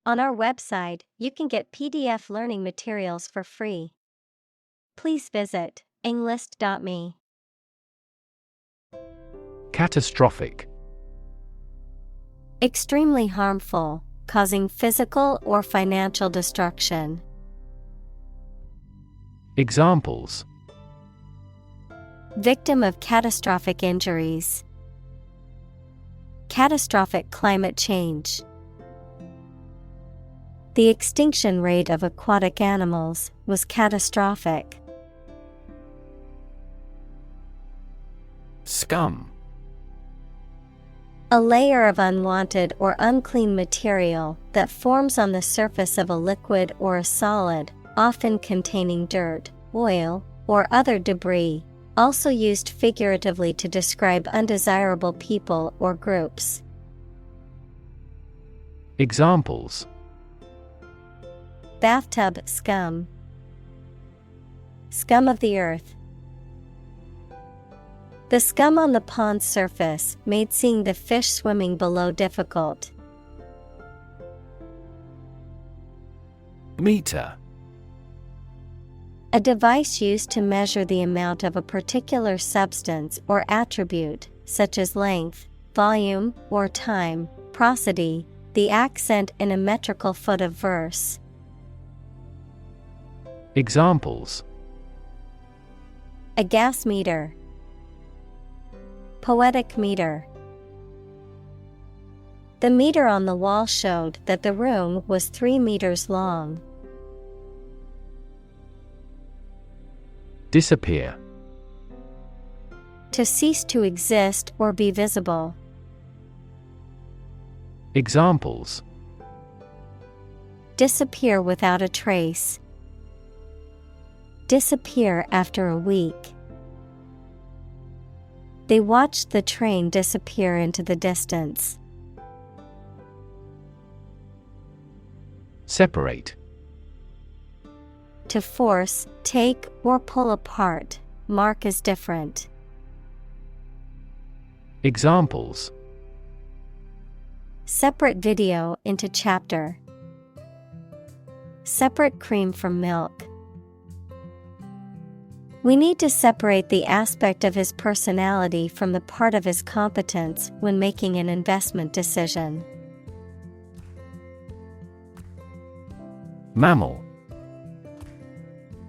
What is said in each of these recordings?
On our website, you can get PDF learning materials for free. Please visit englist.me. Catastrophic. Extremely harmful, causing physical or financial destruction. Examples: Victim of catastrophic injuries. Catastrophic climate change. The extinction rate of aquatic animals was catastrophic. Scum. A layer of unwanted or unclean material that forms on the surface of a liquid or a solid, often containing dirt, oil, or other debris, also used figuratively to describe undesirable people or groups. Examples: Bathtub scum. Scum of the earth. The scum on the pond's surface made seeing the fish swimming below difficult. Meter. A device used to measure the amount of a particular substance or attribute, such as length, volume, or time, prosody, the accent in a metrical foot of verse. Examples: A gas meter. Poetic meter. The meter on the wall showed that the room was 3 meters long. Disappear. To cease to exist or be visible. Examples: Disappear without a trace. Disappear after a week. They watched the train disappear into the distance. Separate. To force, take, or pull apart, mark as different. Examples: Separate video into chapter. Separate cream from milk. We need to separate the aspect of his personality from the part of his competence when making an investment decision. Mammal.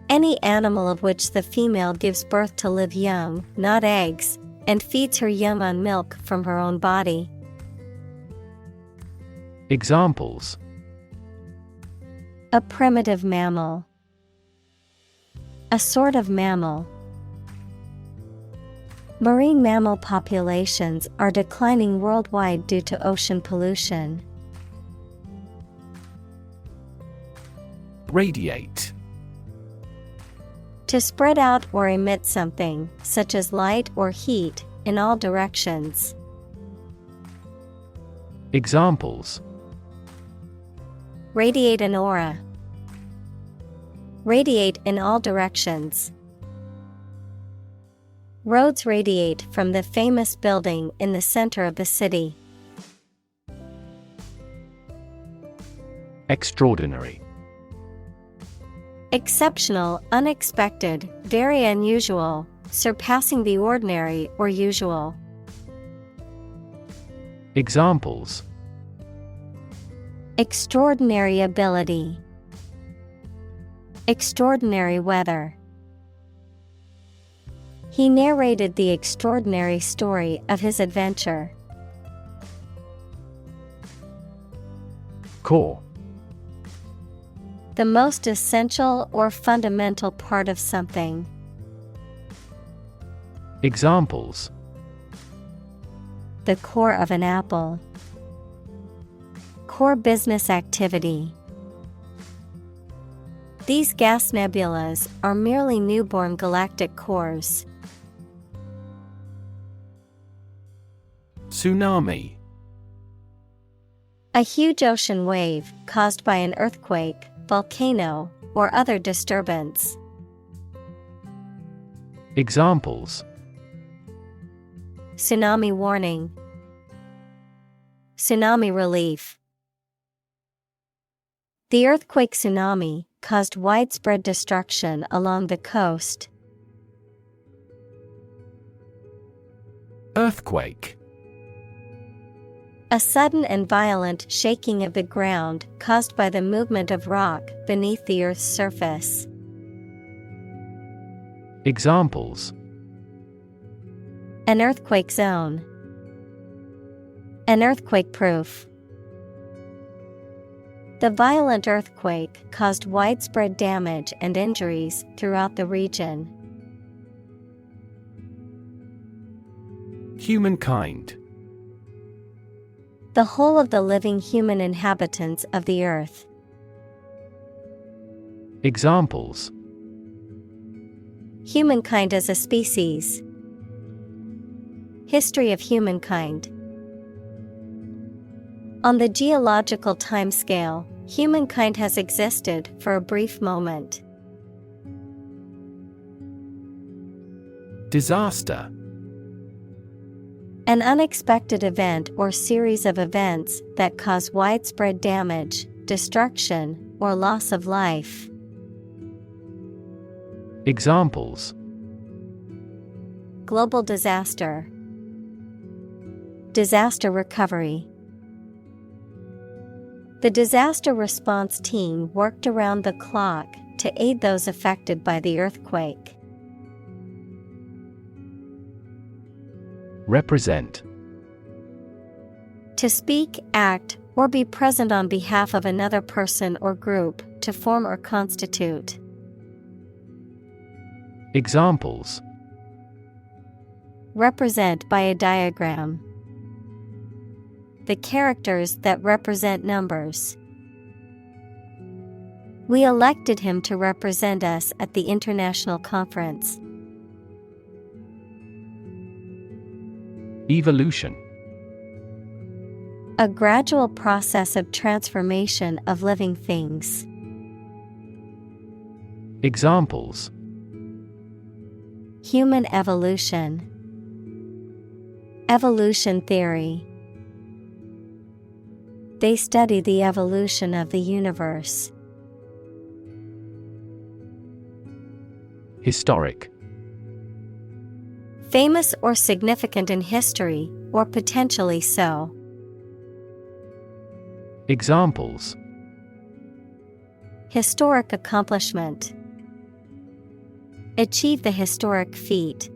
Any animal of which the female gives birth to live young, not eggs, and feeds her young on milk from her own body. Examples: A primitive mammal. A sort of mammal. Marine mammal populations are declining worldwide due to ocean pollution. Radiate. To spread out or emit something, such as light or heat, in all directions. Examples: Radiate an aura. Radiate in all directions. Roads radiate from the famous building in the center of the city. Extraordinary. Exceptional, unexpected, very unusual, surpassing the ordinary or usual. Examples: Extraordinary ability. Extraordinary weather. He narrated the extraordinary story of his adventure. Core. The most essential or fundamental part of something. Examples: The core of an apple. Core business activity. These gas nebulas are merely newborn galactic cores. Tsunami. A huge ocean wave caused by an earthquake, volcano, or other disturbance. Examples: Tsunami warning. Tsunami relief. The earthquake tsunami caused widespread destruction along the coast. Earthquake. A sudden and violent shaking of the ground caused by the movement of rock beneath the Earth's surface. Examples: An earthquake zone. An earthquake-proof. The violent earthquake caused widespread damage and injuries throughout the region. Humankind. The whole of the living human inhabitants of the earth. Examples: Humankind as a species. History of humankind. On the geological timescale, humankind has existed for a brief moment. Disaster. An unexpected event or series of events that cause widespread damage, destruction, or loss of life. Examples: Global disaster. Disaster recovery. The disaster response team worked around the clock to aid those affected by the earthquake. Represent. To speak, act, or be present on behalf of another person or group, to form or constitute. Examples: Represent by a diagram. The characters that represent numbers. We elected him to represent us at the international conference. Evolution. A gradual process of transformation of living things. Examples: Human evolution. Evolution theory. They study the evolution of the universe. Historic. Famous or significant in history, or potentially so. Examples: Historic accomplishment. Achieve the historic feat.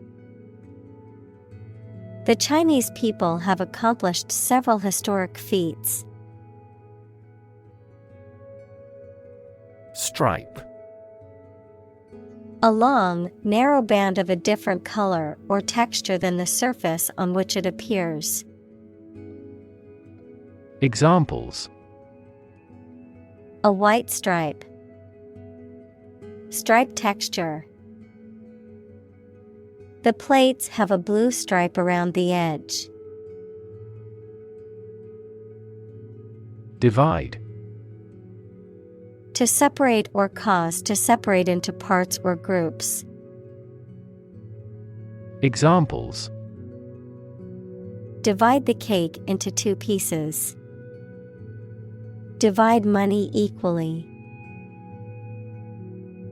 The Chinese people have accomplished several historic feats. Stripe. A long, narrow band of a different color or texture than the surface on which it appears. Examples: A white stripe. Stripe texture. The plates have a blue stripe around the edge. Divide. To separate or cause to separate into parts or groups. Examples: Divide the cake into 2 pieces. Divide money equally.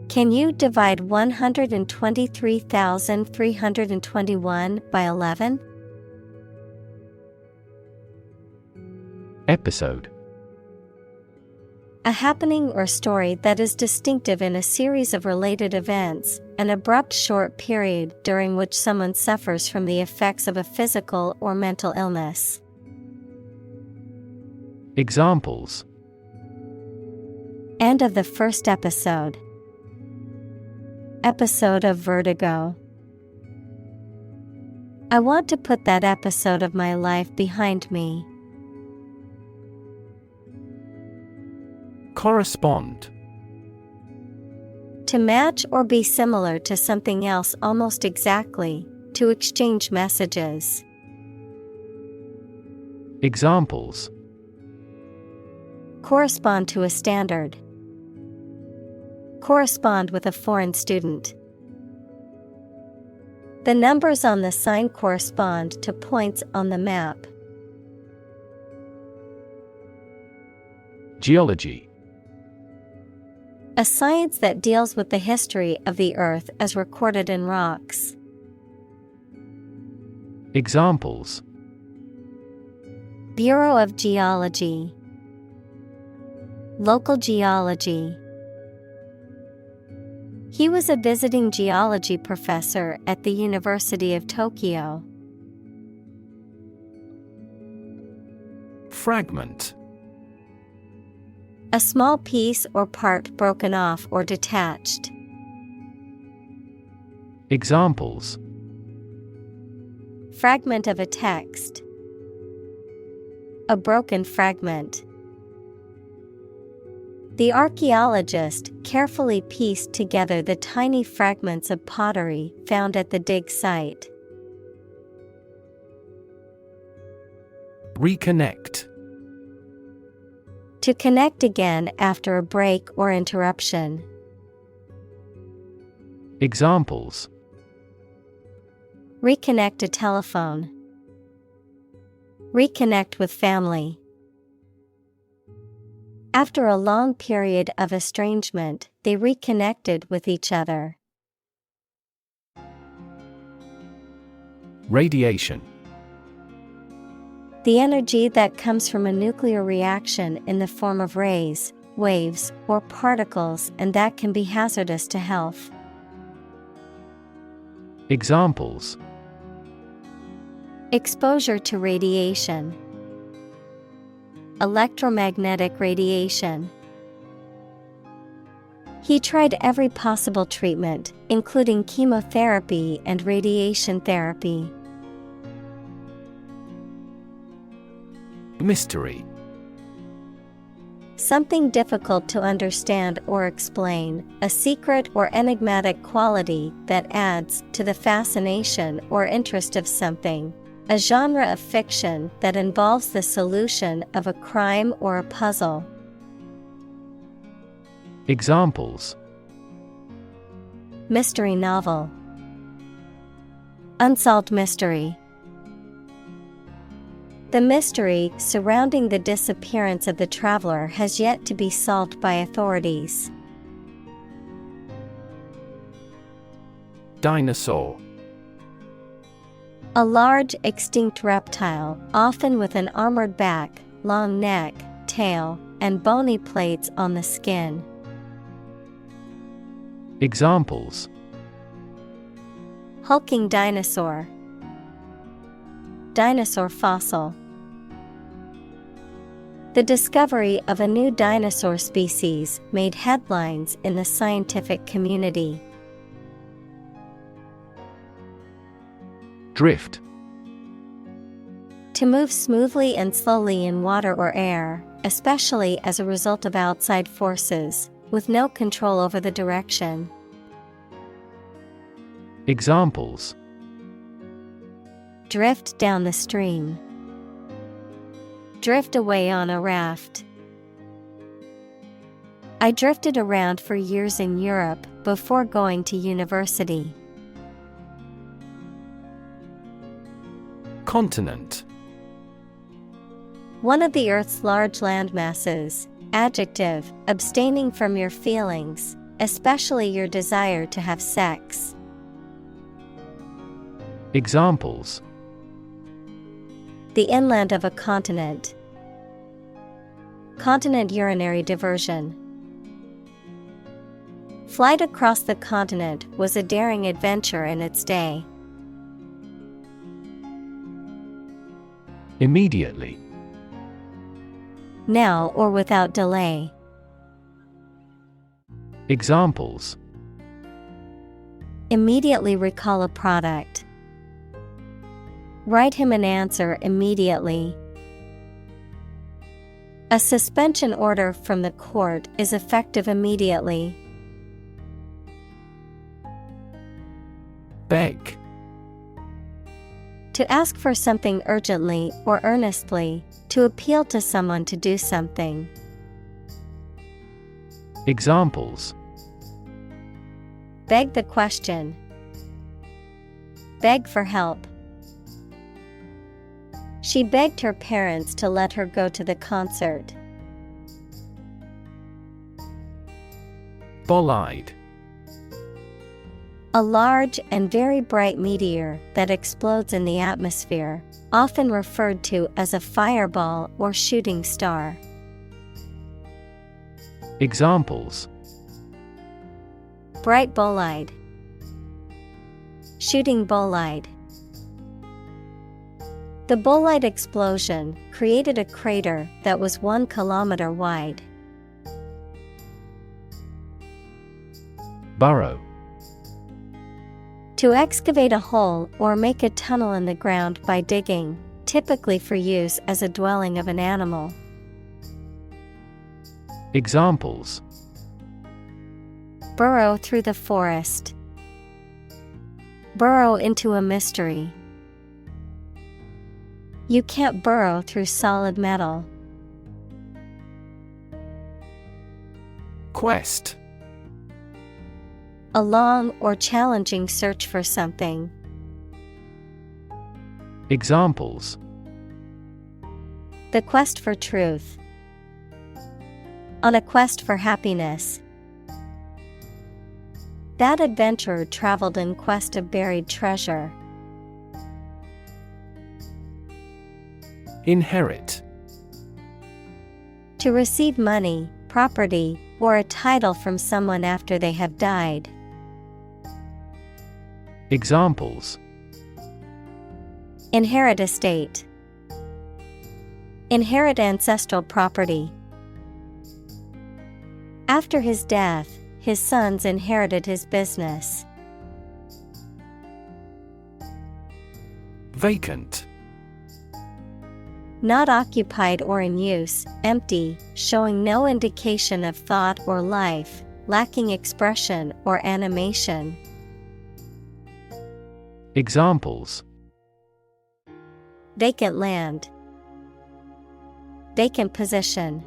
Can you divide 123,321 by 11? Episode. A happening or story that is distinctive in a series of related events, an abrupt short period during which someone suffers from the effects of a physical or mental illness. Examples: End of the first episode. Episode of vertigo. I want to put that episode of my life behind me. Correspond. To match or be similar to something else almost exactly, to exchange messages. Examples: Correspond to a standard. Correspond with a foreign student. The numbers on the sign correspond to points on the map. Geology. A science that deals with the history of the Earth as recorded in rocks. Examples: Bureau of Geology, Local Geology. He was a visiting geology professor at the University of Tokyo. Fragment. A small piece or part broken off or detached. Examples: Fragment of a text. A broken fragment. The archaeologist carefully pieced together the tiny fragments of pottery found at the dig site. Reconnect. To connect again after a break or interruption. Examples: Reconnect a telephone. Reconnect with family. After a long period of estrangement, they reconnected with each other. Radiation. The energy that comes from a nuclear reaction in the form of rays, waves, or particles, and that can be hazardous to health. Examples: Exposure to radiation. Electromagnetic radiation. He tried every possible treatment, including chemotherapy and radiation therapy. Mystery. Something difficult to understand or explain, a secret or enigmatic quality that adds to the fascination or interest of something. A genre of fiction that involves the solution of a crime or a puzzle. Examples: Mystery novel. Unsolved mystery. The mystery surrounding the disappearance of the traveler has yet to be solved by authorities. Dinosaur. A large extinct reptile, often with an armored back, long neck, tail, and bony plates on the skin. Examples: Hulking dinosaur. Dinosaur fossil. The discovery of a new dinosaur species made headlines in the scientific community. Drift. To move smoothly and slowly in water or air, especially as a result of outside forces, with no control over the direction. Examples: Drift down the stream. Drift away on a raft. I drifted around for years in Europe before going to university. Continent. One of the Earth's large landmasses. Adjective, abstaining from your feelings, especially your desire to have sex. Examples: The inland of a continent. Continent urinary diversion. Flight across the continent was a daring adventure in its day. Immediately. Now or without delay. Examples: Immediately recall a product. Write him an answer immediately. A suspension order from the court is effective immediately. Beg. To ask for something urgently or earnestly, to appeal to someone to do something. Examples: Beg the question. Beg for help. She begged her parents to let her go to the concert. Bolide. A large and very bright meteor that explodes in the atmosphere, often referred to as a fireball or shooting star. Examples: Bright bolide, shooting bolide. The bolide explosion created a crater that was 1 kilometer wide. Burrow. To excavate a hole or make a tunnel in the ground by digging, typically for use as a dwelling of an animal. Examples: Burrow through the forest. Burrow into a mystery. You can't burrow through solid metal. Quest. A long or challenging search for something. Examples: The quest for truth. On a quest for happiness. That adventurer traveled in quest of buried treasure. Inherit. To receive money, property, or a title from someone after they have died. Examples: Inherit estate. Inherit ancestral property. After his death, his sons inherited his business. Vacant. Not occupied or in use, empty, showing no indication of thought or life, lacking expression or animation. Examples: Vacant land. Vacant position.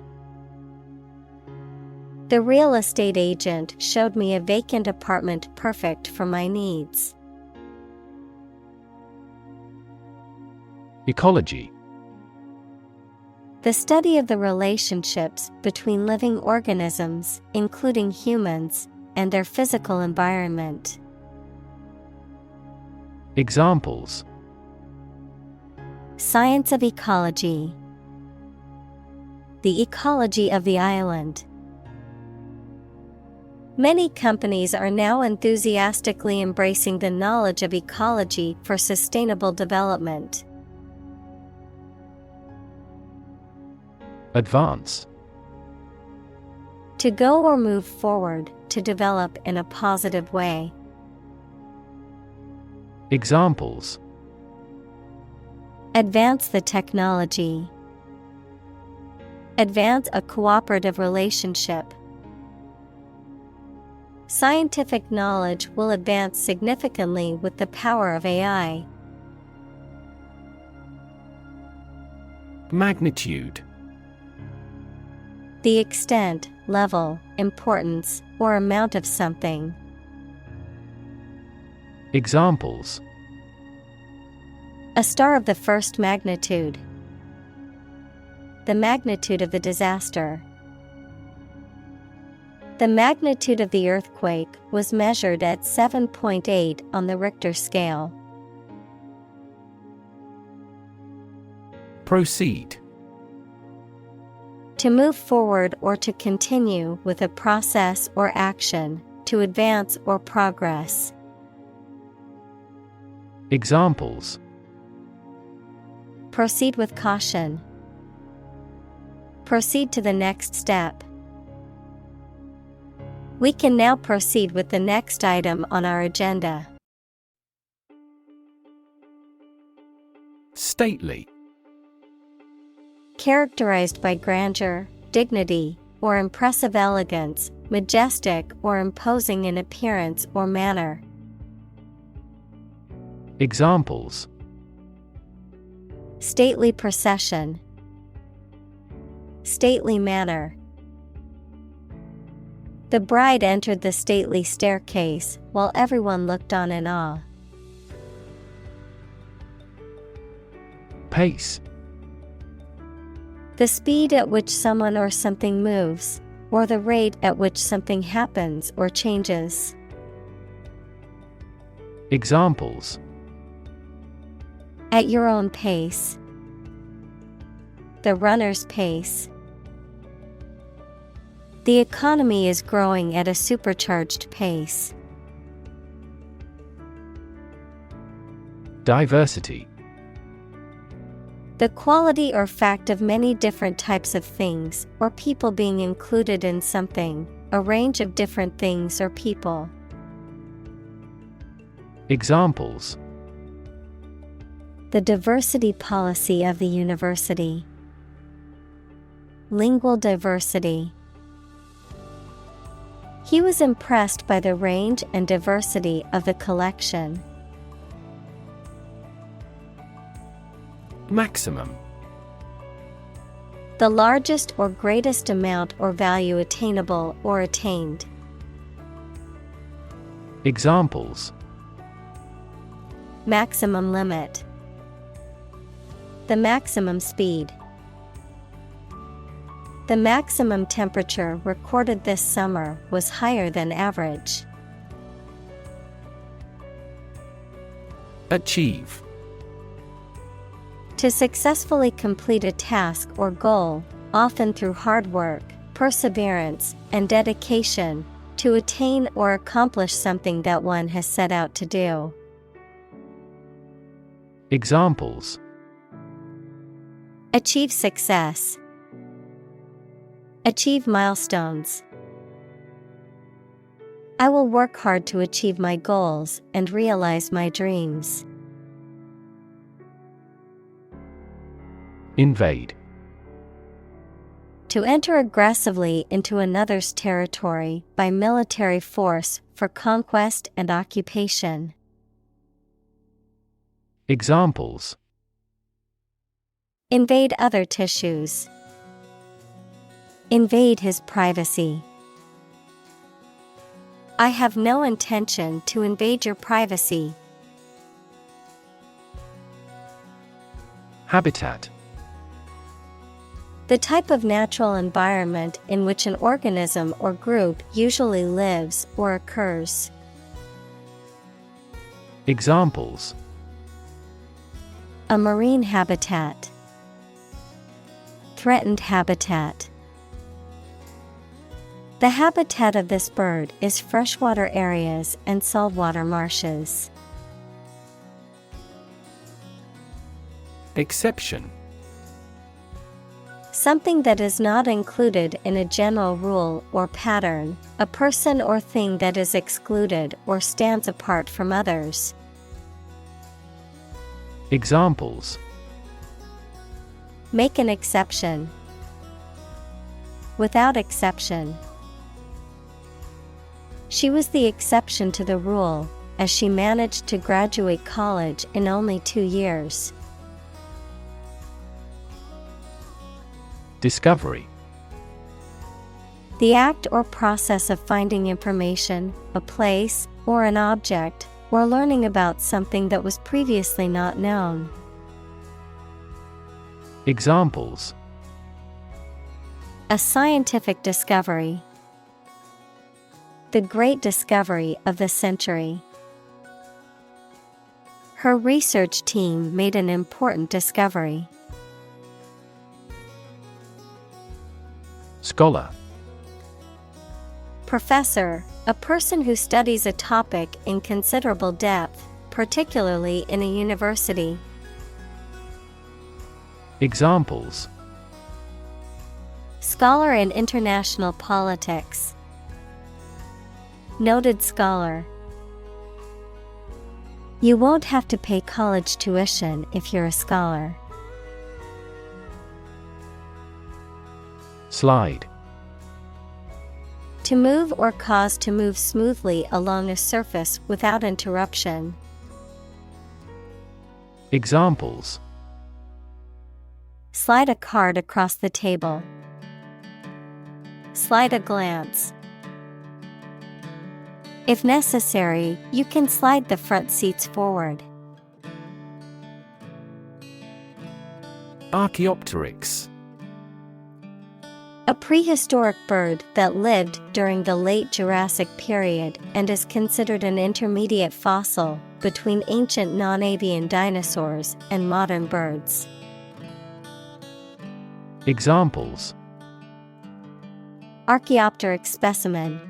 The real estate agent showed me a vacant apartment perfect for my needs. Ecology. The study of the relationships between living organisms, including humans, and their physical environment. Examples: Science of ecology. The ecology of the island. Many companies are now enthusiastically embracing the knowledge of ecology for sustainable development. Advance. To go or move forward, to develop in a positive way. Examples: Advance the technology. Advance a cooperative relationship. Scientific knowledge will advance significantly with the power of AI. Magnitude. The extent, level, importance, or amount of something. Examples: A star of the first magnitude. The magnitude of the disaster. The magnitude of the earthquake was measured at 7.8 on the Richter scale. Proceed. To move forward or to continue with a process or action, to advance or progress. Examples: Proceed with caution. Proceed to the next step. We can now proceed with the next item on our agenda. Stately. Characterized by grandeur, dignity, or impressive elegance, majestic or imposing in appearance or manner. Examples: Stately procession. Stately manner. The bride entered the stately staircase while everyone looked on in awe. Pace. The speed at which someone or something moves, or the rate at which something happens or changes. Examples: At your own pace. The runner's pace. The economy is growing at a supercharged pace. Diversity. The quality or fact of many different types of things or people being included in something, a range of different things or people. Examples: The diversity policy of the university. Lingual diversity. He was impressed by the range and diversity of the collection. Maximum. The largest or greatest amount or value attainable or attained. Examples: Maximum limit. The maximum speed. The maximum temperature recorded this summer was higher than average. Achieve. To successfully complete a task or goal, often through hard work, perseverance, and dedication, to attain or accomplish something that one has set out to do. Examples: Achieve success. Achieve milestones. I will work hard to achieve my goals and realize my dreams. Invade. To enter aggressively into another's territory by military force for conquest and occupation. Examples: Invade other tissues. Invade his privacy. I have no intention to invade your privacy. Habitat. The type of natural environment in which an organism or group usually lives or occurs. Examples: A marine habitat. Threatened habitat. The habitat of this bird is freshwater areas and saltwater marshes. Exception. Something that is not included in a general rule or pattern, a person or thing that is excluded or stands apart from others. Examples: Make an exception. Without exception. She was the exception to the rule, as she managed to graduate college in only 2 years. Discovery. The act or process of finding information, a place, or an object, or learning about something that was previously not known. Examples: A scientific discovery. The great discovery of the century. Her research team made an important discovery. Scholar. Professor, a person who studies a topic in considerable depth, particularly in a university. Examples: Scholar in international politics. Noted scholar. You won't have to pay college tuition if you're a scholar. Slide. To move or cause to move smoothly along a surface without interruption. Examples: Slide a card across the table. Slide a glance. If necessary, you can slide the front seats forward. Archaeopteryx. A prehistoric bird that lived during the late Jurassic period and is considered an intermediate fossil between ancient non-avian dinosaurs and modern birds. Examples: Archaeopteryx specimen,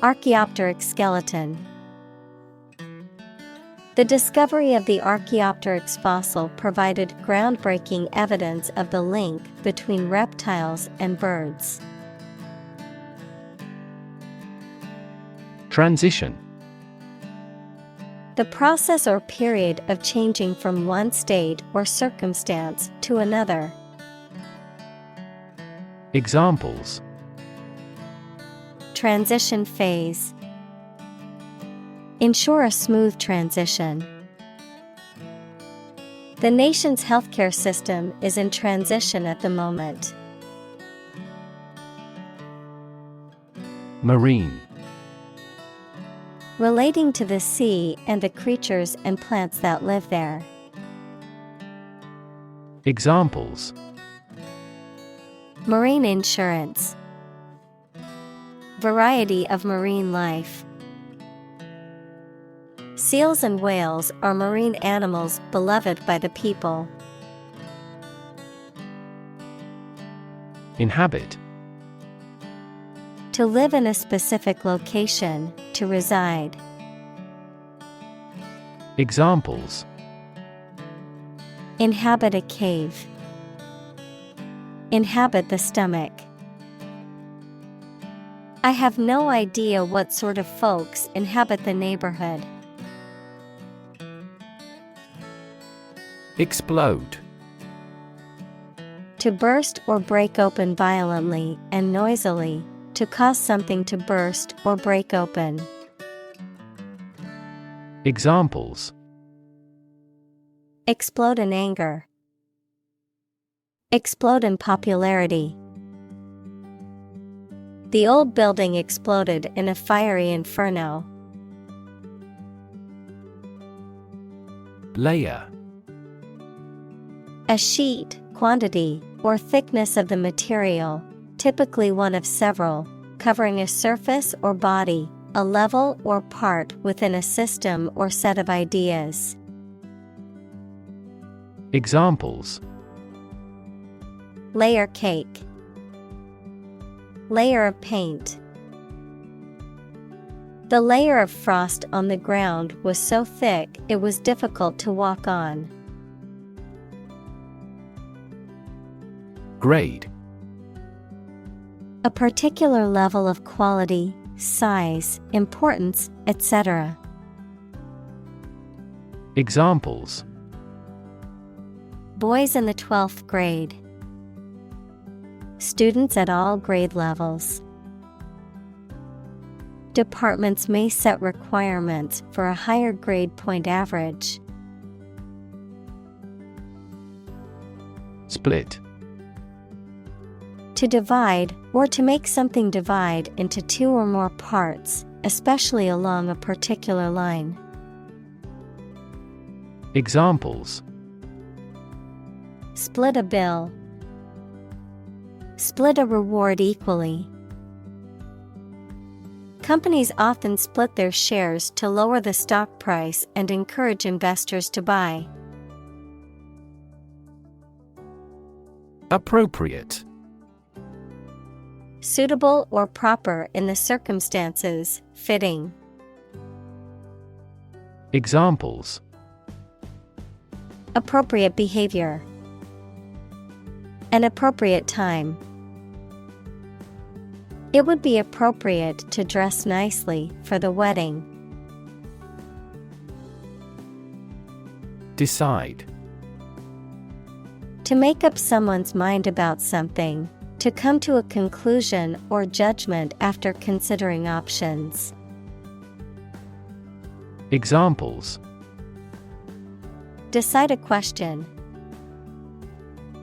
Archaeopteryx skeleton. The discovery of the Archaeopteryx fossil provided groundbreaking evidence of the link between reptiles and birds. Transition. The process or period of changing from one state or circumstance to another. Examples: Transition phase. Ensure a smooth transition. The nation's healthcare system is in transition at the moment. Marine. Relating to the sea and the creatures and plants that live there. Examples: Marine insurance. Variety of marine life. Seals and whales are marine animals beloved by the people. Inhabit. To live in a specific location, to reside. Examples: Inhabit a cave. Inhabit the stomach. I have no idea what sort of folks inhabit the neighborhood. Explode. To burst or break open violently and noisily, to cause something to burst or break open. Examples: Explode in anger. Explode in popularity. The old building exploded in a fiery inferno. Layer. A sheet, quantity, or thickness of the material, typically one of several, covering a surface or body, a level or part within a system or set of ideas. Examples: Layer cake. Layer of paint. The layer of frost on the ground was so thick it was difficult to walk on. Grade. A particular level of quality, size, importance, etc. Examples: Boys in the 12th grade. Students at all grade levels. Departments may set requirements for a higher grade point average. Split. To divide, or to make something divide into two or more parts, especially along a particular line. Examples: Split a bill. Split a reward equally. Companies often split their shares to lower the stock price and encourage investors to buy. Appropriate. Suitable or proper in the circumstances, fitting. Examples: Appropriate behavior. An appropriate time. It would be appropriate to dress nicely for the wedding. Decide. To make up someone's mind about something, to come to a conclusion or judgment after considering options. Examples: Decide a question.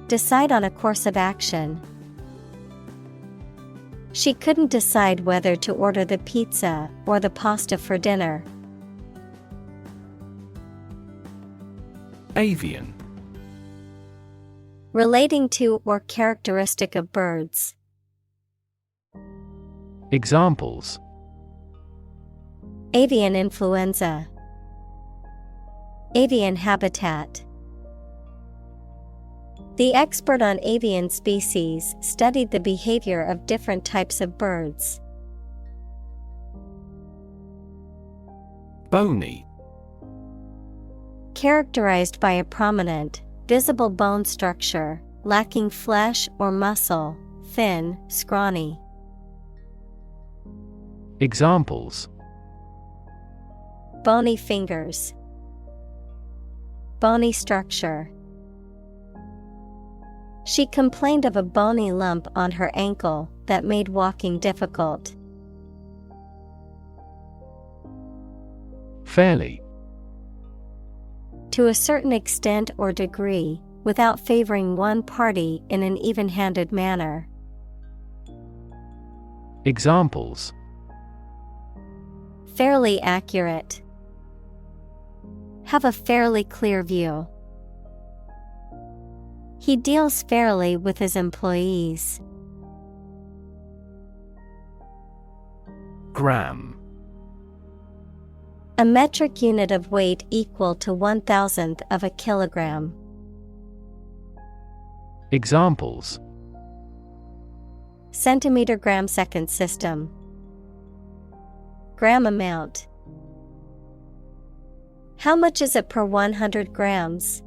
Decide on a course of action. She couldn't decide whether to order the pizza or the pasta for dinner. Avian. Relating to or characteristic of birds. Examples: Avian influenza. Avian habitat. The expert on avian species studied the behavior of different types of birds. Bony. Characterized by a prominent, visible bone structure, lacking flesh or muscle, thin, scrawny. Examples: Bony fingers. Bony structure. She complained of a bony lump on her ankle that made walking difficult. Fairly. To a certain extent or degree, without favoring one party in an even-handed manner. Examples: Fairly accurate. Have a fairly clear view. He deals fairly with his employees. Gram. A metric unit of weight equal to 1/1000th of a kilogram. Examples: Centimeter gram second system. Gram amount. How much is it per 100 grams?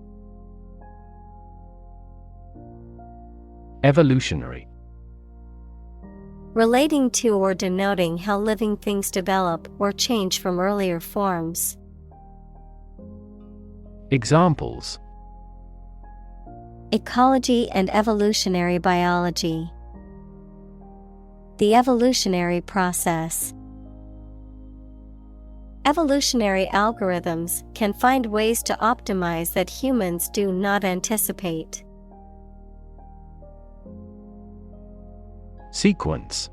Evolutionary. Relating to or denoting how living things develop or change from earlier forms. Examples: Ecology and evolutionary biology. The evolutionary process. Evolutionary algorithms can find ways to optimize that humans do not anticipate. Sequence.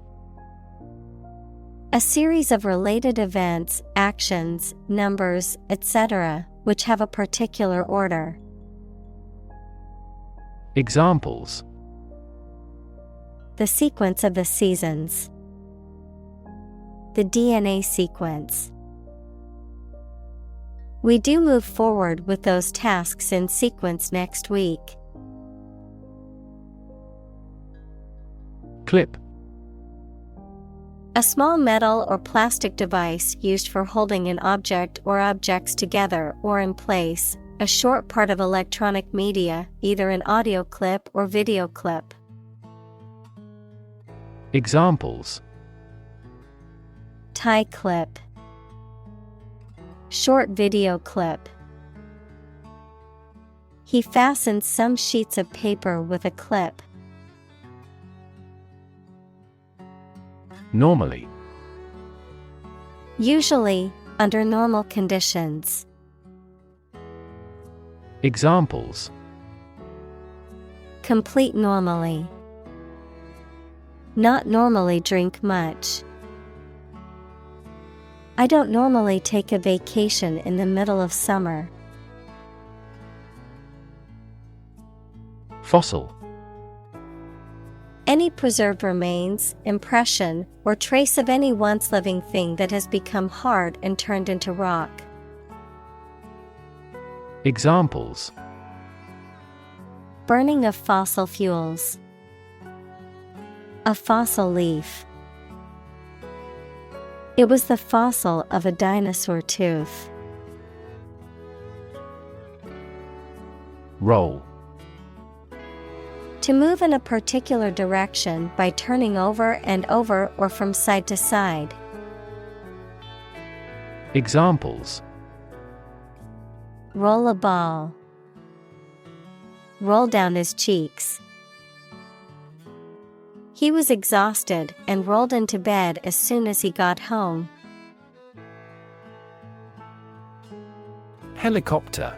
A series of related events, actions, numbers, etc., which have a particular order. Examples: The sequence of the seasons. The DNA sequence. We do move forward with those tasks in sequence next week. Clip. A small metal or plastic device used for holding an object or objects together or in place, a short part of electronic media, either an audio clip or video clip. Examples: Tie clip. Short video clip. He fastened some sheets of paper with a clip. Normally. Usually, under normal conditions. Examples: Complete normally. Not normally drink much. I don't normally take a vacation in the middle of summer. Fossil. Any preserved remains, impression, or trace of any once living thing that has become hard and turned into rock. Examples: Burning of fossil fuels. A fossil leaf. It was the fossil of a dinosaur tooth. Roll. To move in a particular direction by turning over and over or from side to side. Examples: Roll a ball. Roll down his cheeks. He was exhausted and rolled into bed as soon as he got home. Helicopter.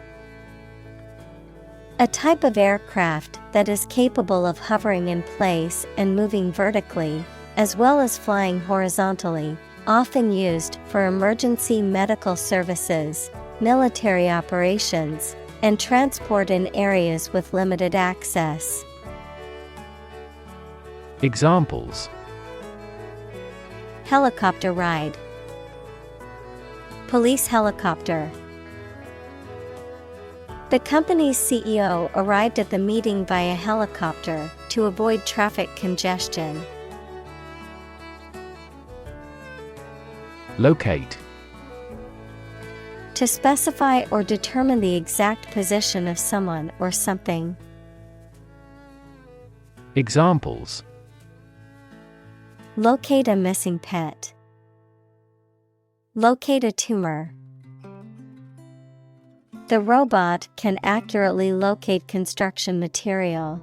A type of aircraft that is capable of hovering in place and moving vertically, as well as flying horizontally, often used for emergency medical services, military operations, and transport in areas with limited access. Examples: Helicopter ride. Police helicopter. The company's CEO arrived at the meeting via helicopter to avoid traffic congestion. Locate. To specify or determine the exact position of someone or something. Examples: Locate a missing pet. Locate a tumor. The robot can accurately locate construction material.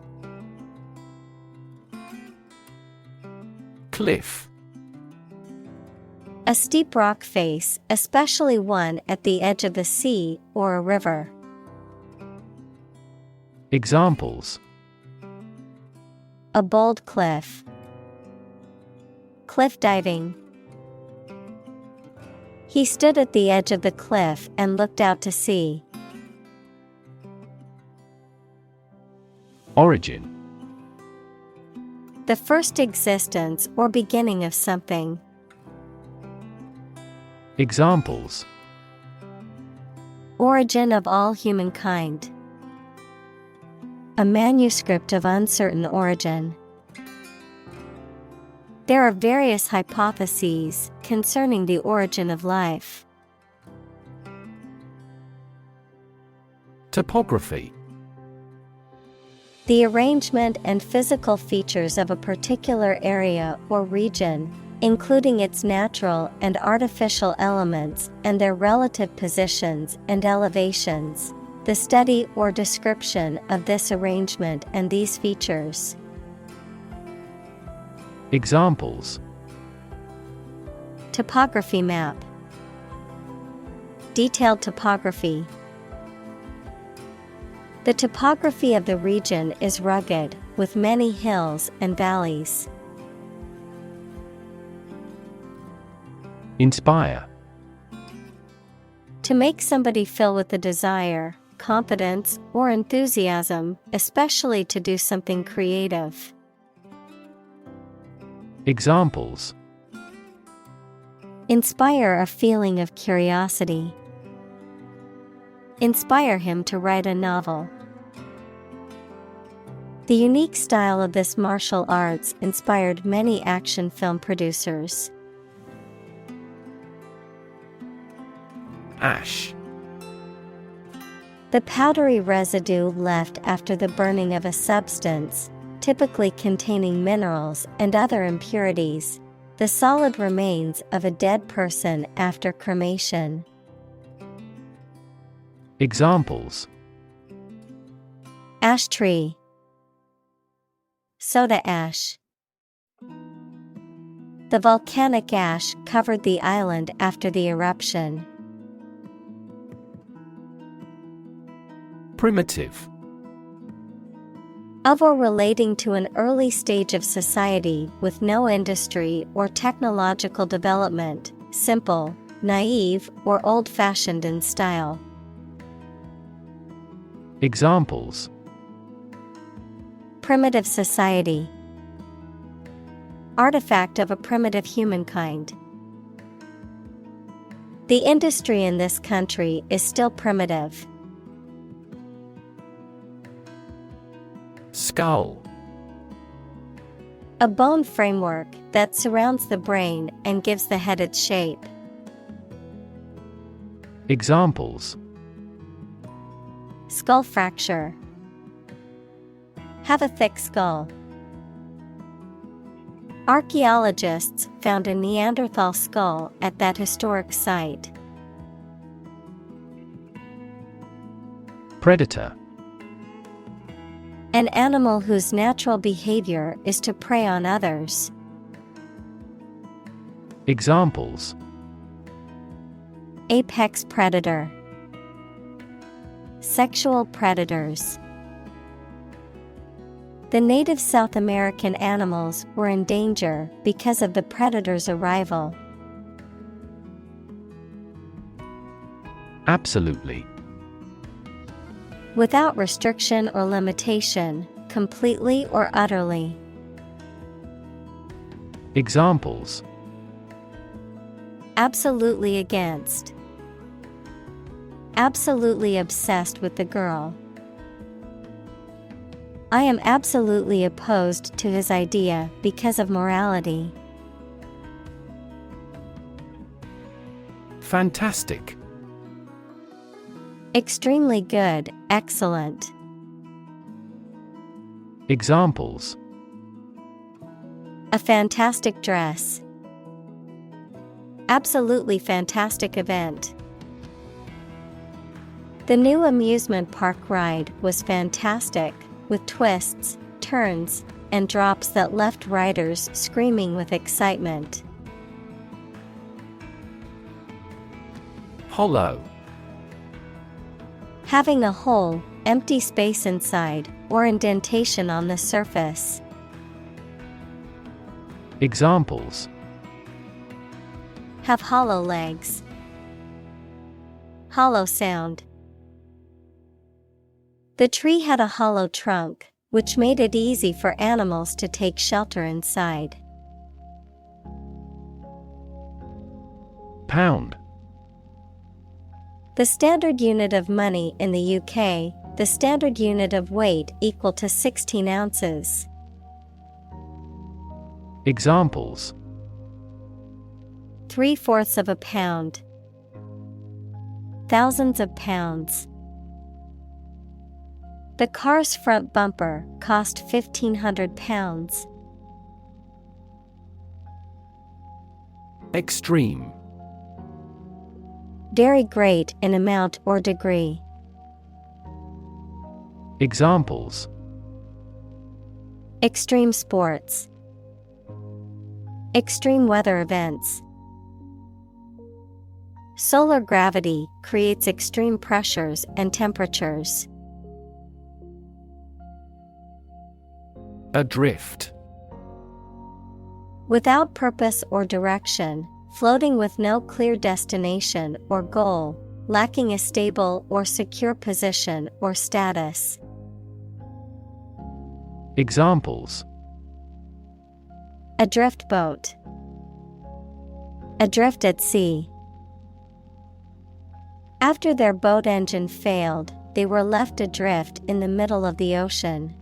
Cliff. A steep rock face, especially one at the edge of the sea or a river. Examples: A bold cliff. Cliff diving. He stood at the edge of the cliff and looked out to sea. Origin. The first existence or beginning of something. Examples: Origin of all humankind. A manuscript of uncertain origin. There are various hypotheses concerning the origin of life. Topography. The arrangement and physical features of a particular area or region, including its natural and artificial elements and their relative positions and elevations. The study or description of this arrangement and these features. Examples: Topography map. Detailed topography. The topography of the region is rugged, with many hills and valleys. Inspire. To make somebody feel with the desire, confidence, or enthusiasm, especially to do something creative. Examples: Inspire a feeling of curiosity. Inspire him to write a novel. The unique style of this martial arts inspired many action film producers. Ash. The powdery residue left after the burning of a substance, typically containing minerals and other impurities, the solid remains of a dead person after cremation. Examples: Ash tree. Soda ash. The volcanic ash covered the island after the eruption. Primitive. Of or relating to an early stage of society with no industry or technological development, simple, naive, or old-fashioned in style. Examples: Primitive society. Artifact of a primitive humankind. The industry in this country is still primitive. Skull. A bone framework that surrounds the brain and gives the head its shape. Examples: Skull fracture. Have a thick skull. Archaeologists found a Neanderthal skull at that historic site. Predator. An animal whose natural behavior is to prey on others. Examples: Apex predator. Sexual predators. The native South American animals were in danger because of the predator's arrival. Absolutely. Without restriction or limitation, completely or utterly. Examples: Absolutely against. Absolutely obsessed with the girl. I am absolutely opposed to his idea because of morality. Fantastic. Extremely good, excellent. Examples: A fantastic dress. Absolutely fantastic event. The new amusement park ride was fantastic, with twists, turns, and drops that left riders screaming with excitement. Hollow. Having a hole, empty space inside, or indentation on the surface. Examples: Have hollow legs. Hollow sound. The tree had a hollow trunk, which made it easy for animals to take shelter inside. Pound. The standard unit of money in the UK, the standard unit of weight equal to 16 ounces. Examples: 3/4 of a pound. Thousands of pounds. The car's front bumper cost £1,500. Extreme. Very great in amount or degree. Examples: Extreme sports. Extreme weather events. Solar gravity creates extreme pressures and temperatures. Adrift. Without purpose or direction, floating with no clear destination or goal, lacking a stable or secure position or status. Examples: A drift boat. Adrift at sea. After their boat engine failed, they were left adrift in the middle of the ocean.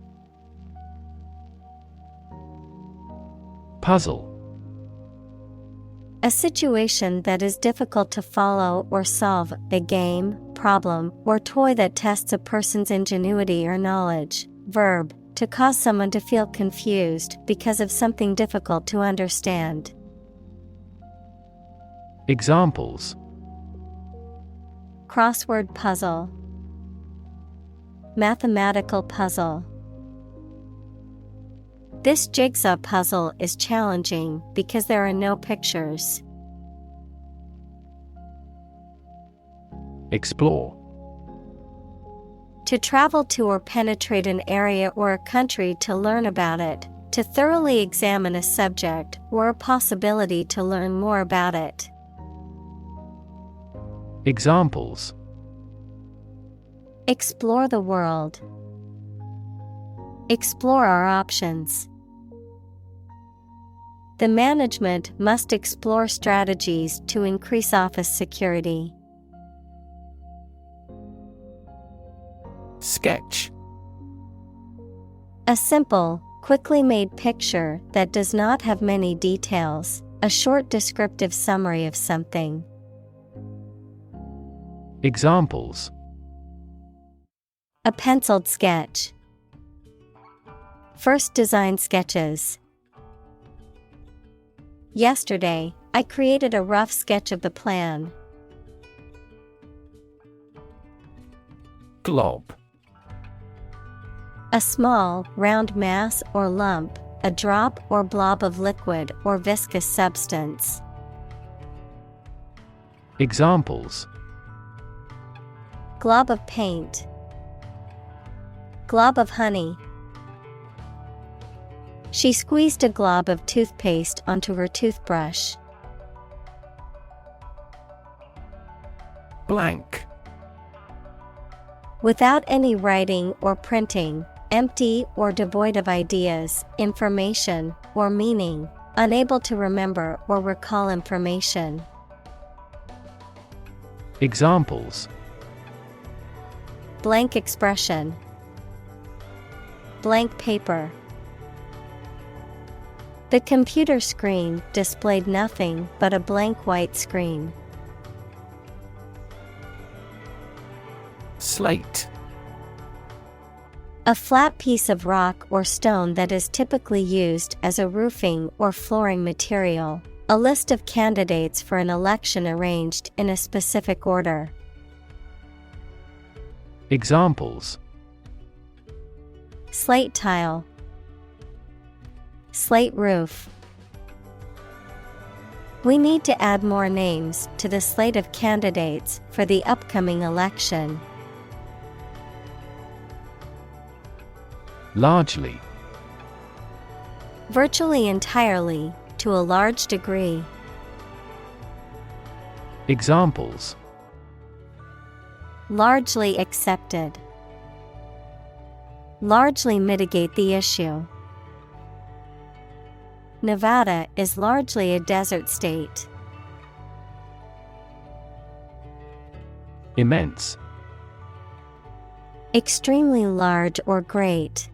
Puzzle. A situation that is difficult to follow or solve, a game, problem, or toy that tests a person's ingenuity or knowledge. Verb, to cause someone to feel confused because of something difficult to understand. Examples: Crossword puzzle. Mathematical puzzle. This jigsaw puzzle is challenging because there are no pictures. Explore. To travel to or penetrate an area or a country to learn about it, to thoroughly examine a subject or a possibility to learn more about it. Examples: Explore the world. Explore our options. The management must explore strategies to increase office security. Sketch. A simple, quickly made picture that does not have many details, a short descriptive summary of something. Examples: A penciled sketch. First design sketches. Yesterday, I created a rough sketch of the plan. Glob. A small, round mass or lump, a drop or blob of liquid or viscous substance. Examples: Glob of paint. Glob of honey. She squeezed a glob of toothpaste onto her toothbrush. Blank. Without any writing or printing, empty or devoid of ideas, information, or meaning, unable to remember or recall information. Examples: Blank expression. Blank paper. The computer screen displayed nothing but a blank white screen. Slate. A flat piece of rock or stone that is typically used as a roofing or flooring material. A list of candidates for an election arranged in a specific order. Examples: Slate tile. Slate roof. We need to add more names to the slate of candidates for the upcoming election. Largely. Virtually entirely, to a large degree. Examples: Largely accepted. Largely mitigate the issue. Nevada is largely a desert state. Immense. Extremely large or great.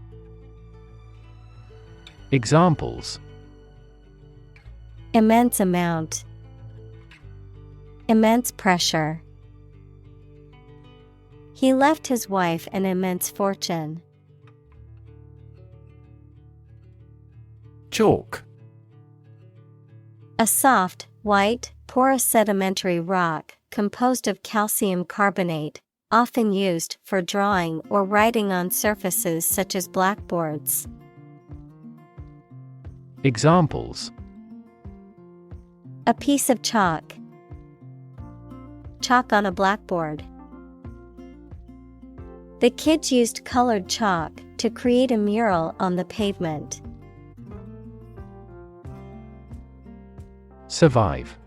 Examples: Immense amount. Immense pressure. He left his wife an immense fortune. Chalk. A soft, white, porous sedimentary rock composed of calcium carbonate, often used for drawing or writing on surfaces such as blackboards. Examples: A piece of chalk. Chalk on a blackboard. The kids used colored chalk to create a mural on the pavement. Survive.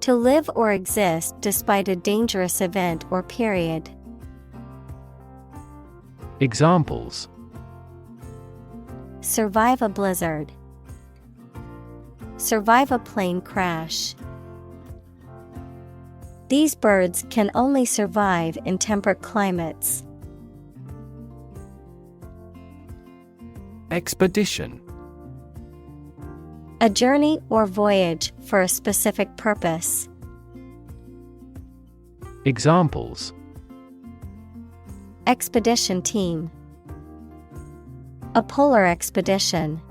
To live or exist despite a dangerous event or period. Examples: Survive a blizzard. Survive a plane crash. These birds can only survive in temperate climates. Expedition. A journey or voyage for a specific purpose. Examples: Expedition team. A polar expedition.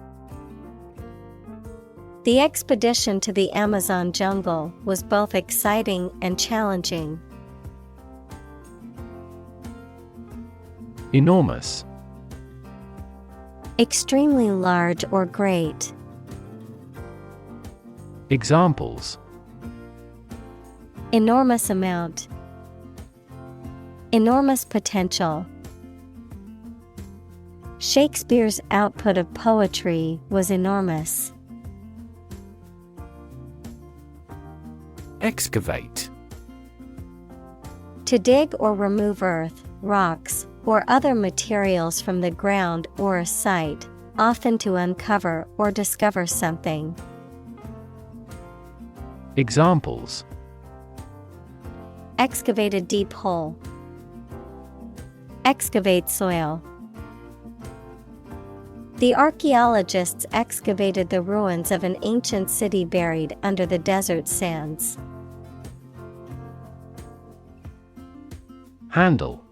The expedition to the Amazon jungle was both exciting and challenging. Enormous. Extremely large or great. Examples: Enormous amount. Enormous potential. Shakespeare's output of poetry was enormous. Excavate. To dig or remove earth, rocks, or other materials from the ground or a site, often to uncover or discover something. Examples: Excavate a deep hole. Excavate soil. The archaeologists excavated the ruins of an ancient city buried under the desert sands. Handle.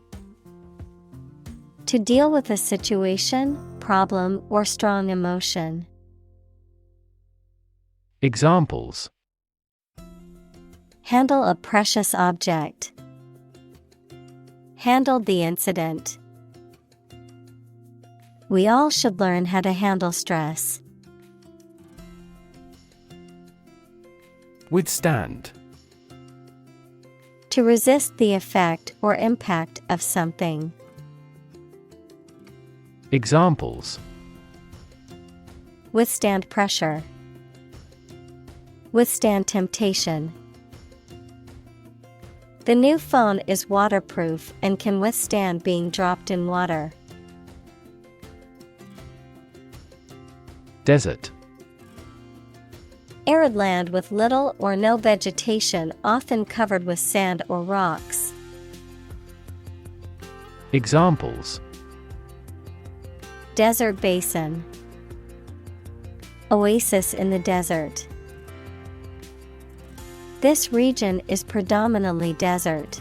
To deal with a situation, problem, or strong emotion. Examples: Handle a precious object. Handled the incident. We all should learn how to handle stress. Withstand. To resist the effect or impact of something. Examples: Withstand pressure. Withstand temptation. The new phone is waterproof and can withstand being dropped in water. Desert. Arid land with little or no vegetation, often covered with sand or rocks. Examples: Desert basin. Oasis in the desert. This region is predominantly desert.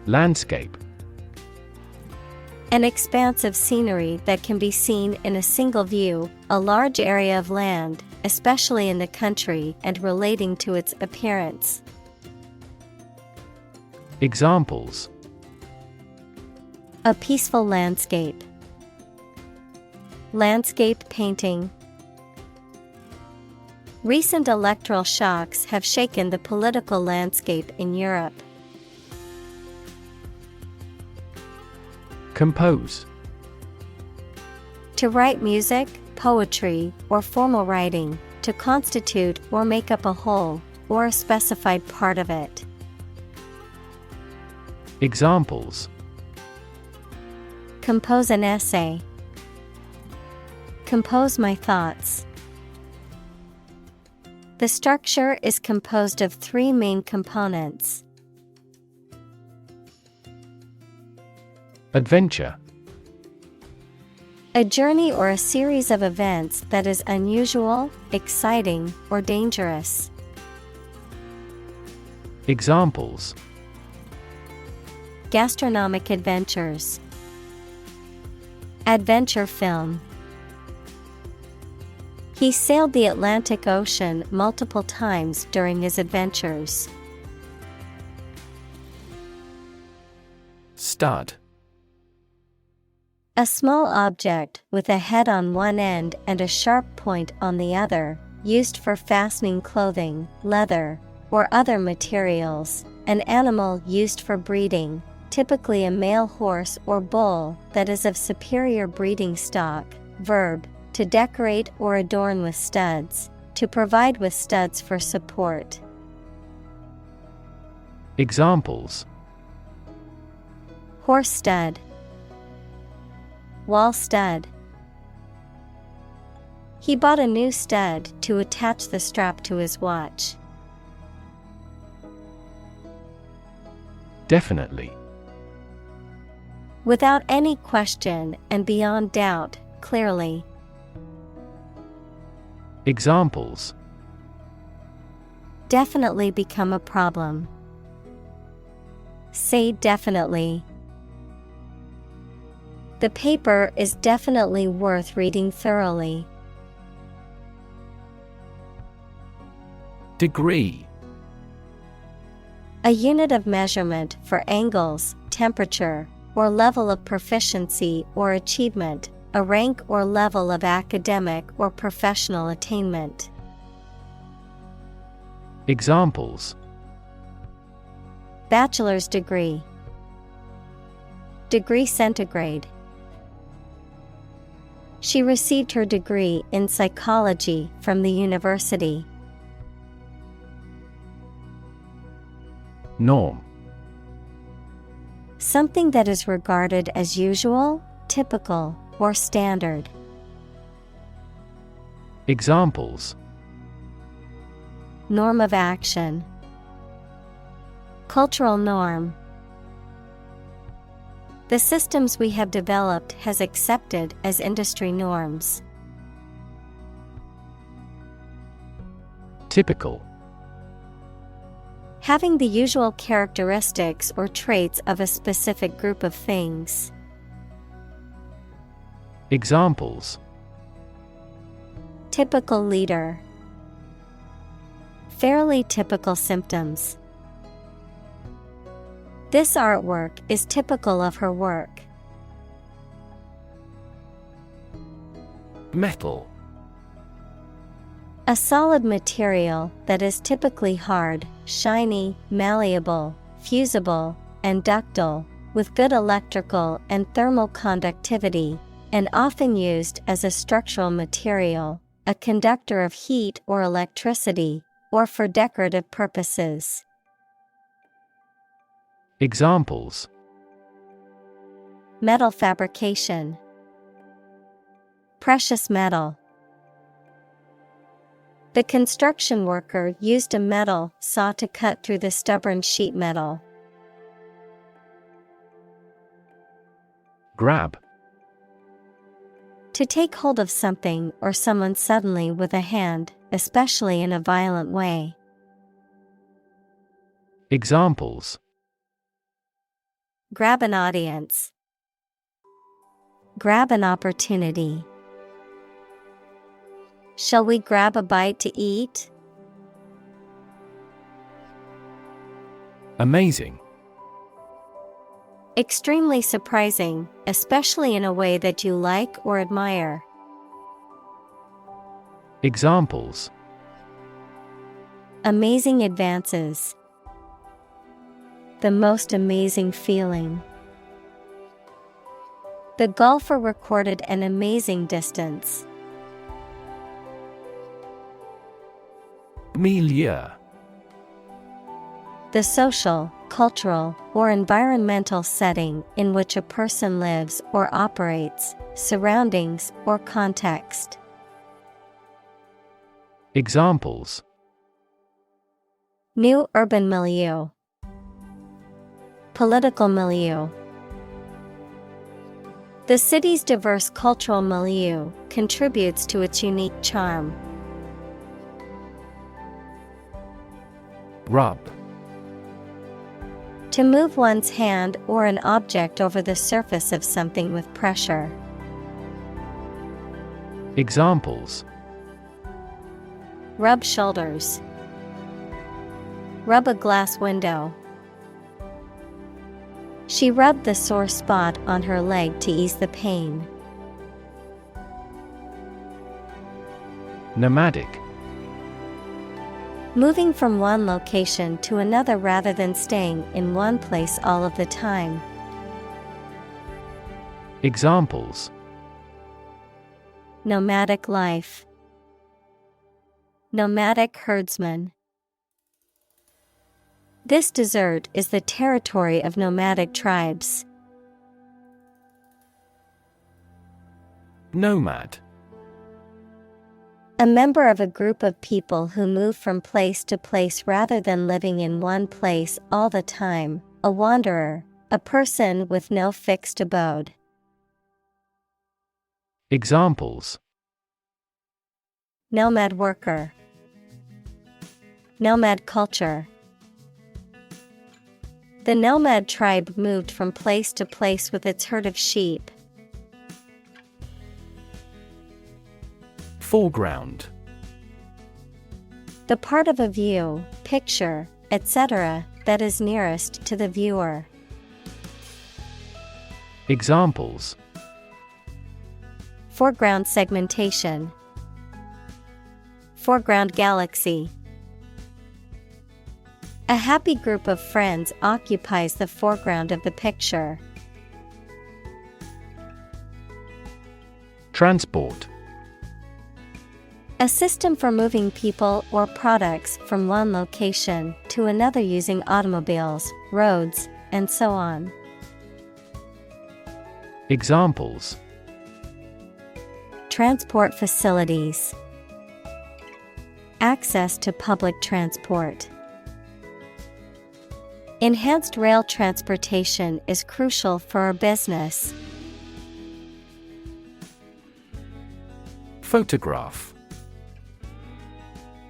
Landscape. An expanse of scenery that can be seen in a single view, a large area of land, especially in the country and relating to its appearance. Examples: A peaceful landscape. Landscape painting. Recent electoral shocks have shaken the political landscape in Europe. Compose. To write music, poetry, or formal writing, to constitute or make up a whole, or a specified part of it. Examples: Compose an essay. Compose my thoughts. The structure is composed of 3 main components. Adventure. A journey or a series of events that is unusual, exciting, or dangerous. Examples: Gastronomic adventures. Adventure film. He sailed the Atlantic Ocean multiple times during his adventures. Stud. A small object with a head on one end and a sharp point on the other, used for fastening clothing, leather, or other materials. An animal used for breeding, typically a male horse or bull that is of superior breeding stock. Verb: to decorate or adorn with studs, to provide with studs for support. Examples: Horse stud. Wall stud. He bought a new stud to attach the strap to his watch. Definitely. Without any question and beyond doubt, clearly. Examples: Definitely become a problem. Say definitely. The paper is definitely worth reading thoroughly. Degree. A unit of measurement for angles, temperature, or level of proficiency or achievement, a rank or level of academic or professional attainment. Examples: Bachelor's degree. Degree centigrade. She received her degree in psychology from the university. Norm. Something that is regarded as usual, typical, or standard. Examples: Norm of action. Cultural norm. The systems we have developed has accepted as industry norms. Typical. Having the usual characteristics or traits of a specific group of things. Examples: Typical leader. Fairly typical symptoms. This artwork is typical of her work. Metal. A solid material that is typically hard, shiny, malleable, fusible, and ductile, with good electrical and thermal conductivity, and often used as a structural material, a conductor of heat or electricity, or for decorative purposes. Examples: Metal fabrication. Precious metal. The construction worker used a metal saw to cut through the stubborn sheet metal. Grab. To take hold of something or someone suddenly with a hand, especially in a violent way. Examples: Grab an audience. Grab an opportunity. Shall we grab a bite to eat? Amazing. Extremely surprising, especially in a way that you like or admire. Examples: Amazing advances. The most amazing feeling. The golfer recorded an amazing distance. Milieu. The social, cultural, or environmental setting in which a person lives or operates, surroundings or context. Examples: New urban milieu. Political milieu. The city's diverse cultural milieu contributes to its unique charm. Rub. To move one's hand or an object over the surface of something with pressure. Examples: Rub shoulders. Rub a glass window. She rubbed the sore spot on her leg to ease the pain. Nomadic. Moving from one location to another rather than staying in one place all of the time. Examples: Nomadic life. Nomadic herdsman. This desert is the territory of nomadic tribes. Nomad. A member of a group of people who move from place to place rather than living in one place all the time. A wanderer, a person with no fixed abode. Examples: Nomad worker. Nomad culture. The nomad tribe moved from place to place with its herd of sheep. Foreground. The part of a view, picture, etc. that is nearest to the viewer. Examples: Foreground segmentation. Foreground galaxy. A happy group of friends occupies the foreground of the picture. Transport. A system for moving people or products from one location to another using automobiles, roads, and so on. Examples: Transport facilities. Access to public transport. Enhanced rail transportation is crucial for our business. Photograph.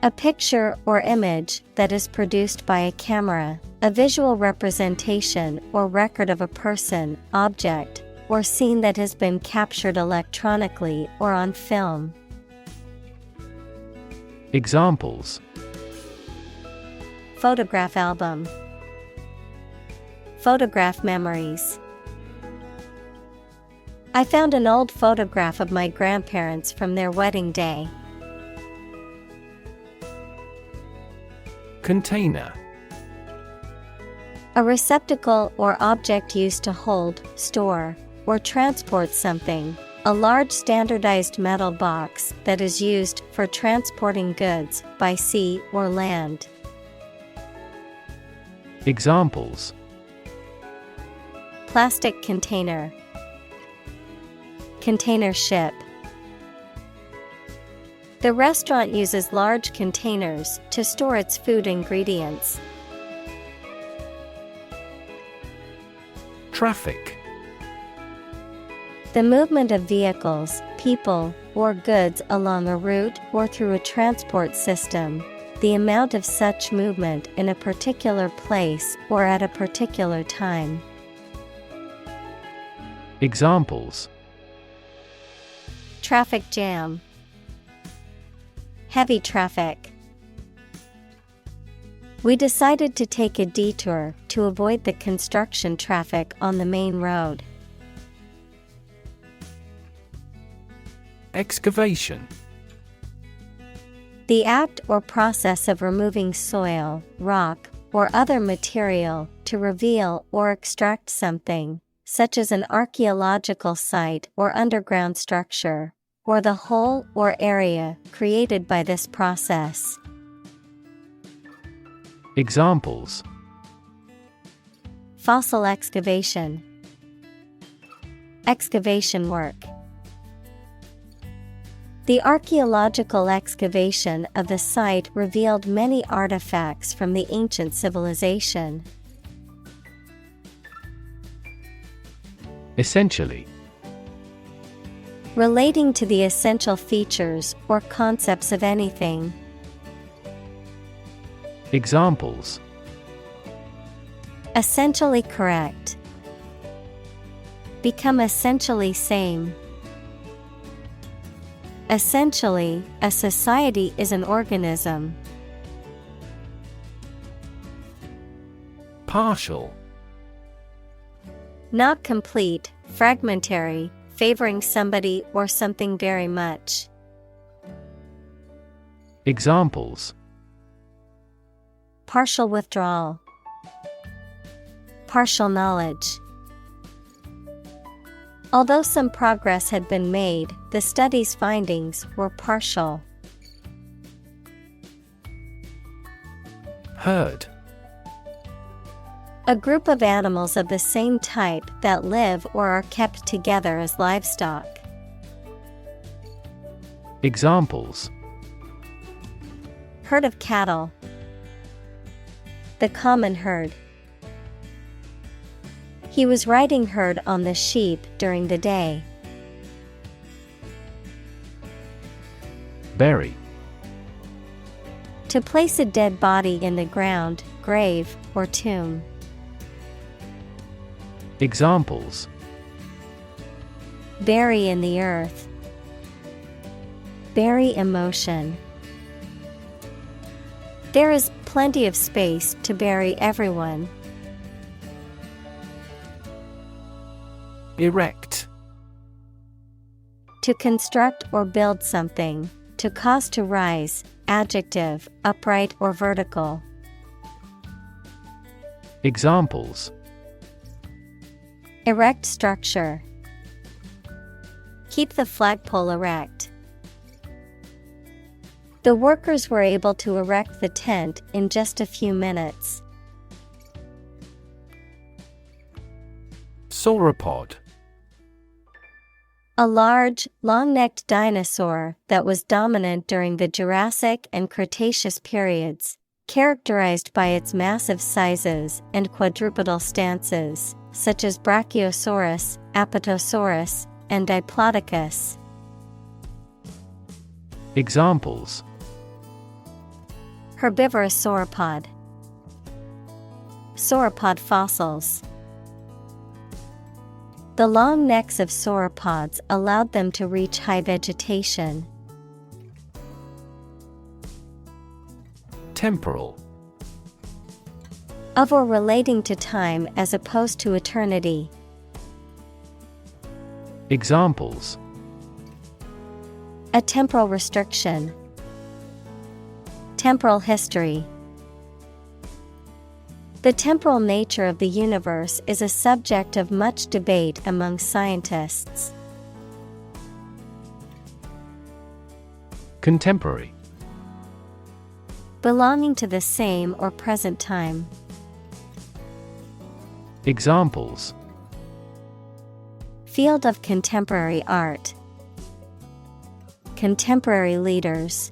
A picture or image that is produced by a camera, a visual representation or record of a person, object, or scene that has been captured electronically or on film. Examples: Photograph album. Photograph memories. I found an old photograph of my grandparents from their wedding day. Container. A receptacle or object used to hold, store, or transport something, A large standardized metal box that is used for transporting goods by sea or land. Examples: Plastic container, container ship. The restaurant uses large containers to store its food ingredients. Traffic. The movement of vehicles, people, or goods along a route or through a transport system. The amount of such movement in a particular place or at a particular time. Examples: Traffic jam, heavy traffic. We decided to take a detour to avoid the construction traffic on the main road. Excavation. The act or process of removing soil, rock, or other material to reveal or extract something, such as an archaeological site or underground structure, or the whole or area created by this process. Examples: Fossil excavation, excavation work. The archaeological excavation of the site revealed many artifacts from the ancient civilization. Essentially. Relating to the essential features or concepts of anything. Examples: Essentially correct. Become essentially same. Essentially, a society is an organism. Partial. Not complete, fragmentary, favoring somebody or something very much. Examples: Partial withdrawal, partial knowledge. Although some progress had been made, the study's findings were partial. Herd. A group of animals of the same type that live or are kept together as livestock. Examples: Herd of cattle. The common herd. He was riding herd on the sheep during the day. Bury. To place a dead body in the ground, grave, or tomb. Examples: Bury in the earth. Bury emotion. There is plenty of space to bury everyone. Erect. To construct or build something, to cause to rise, adjective, upright or vertical. Examples: Erect structure. Keep the flagpole erect. The workers were able to erect the tent in just a few minutes. Sauropod. A large, long-necked dinosaur that was dominant during the Jurassic and Cretaceous periods, characterized by its massive sizes and quadrupedal stances, such as Brachiosaurus, Apatosaurus, and Diplodocus. Examples: Herbivorous sauropod. Sauropod fossils. The long necks of sauropods allowed them to reach high vegetation. Temporal. Of or relating to time as opposed to eternity. Examples: A temporal restriction. Temporal history. The temporal nature of the universe is a subject of much debate among scientists. Contemporary. Belonging to the same or present time. Examples: Field of contemporary art. Contemporary leaders.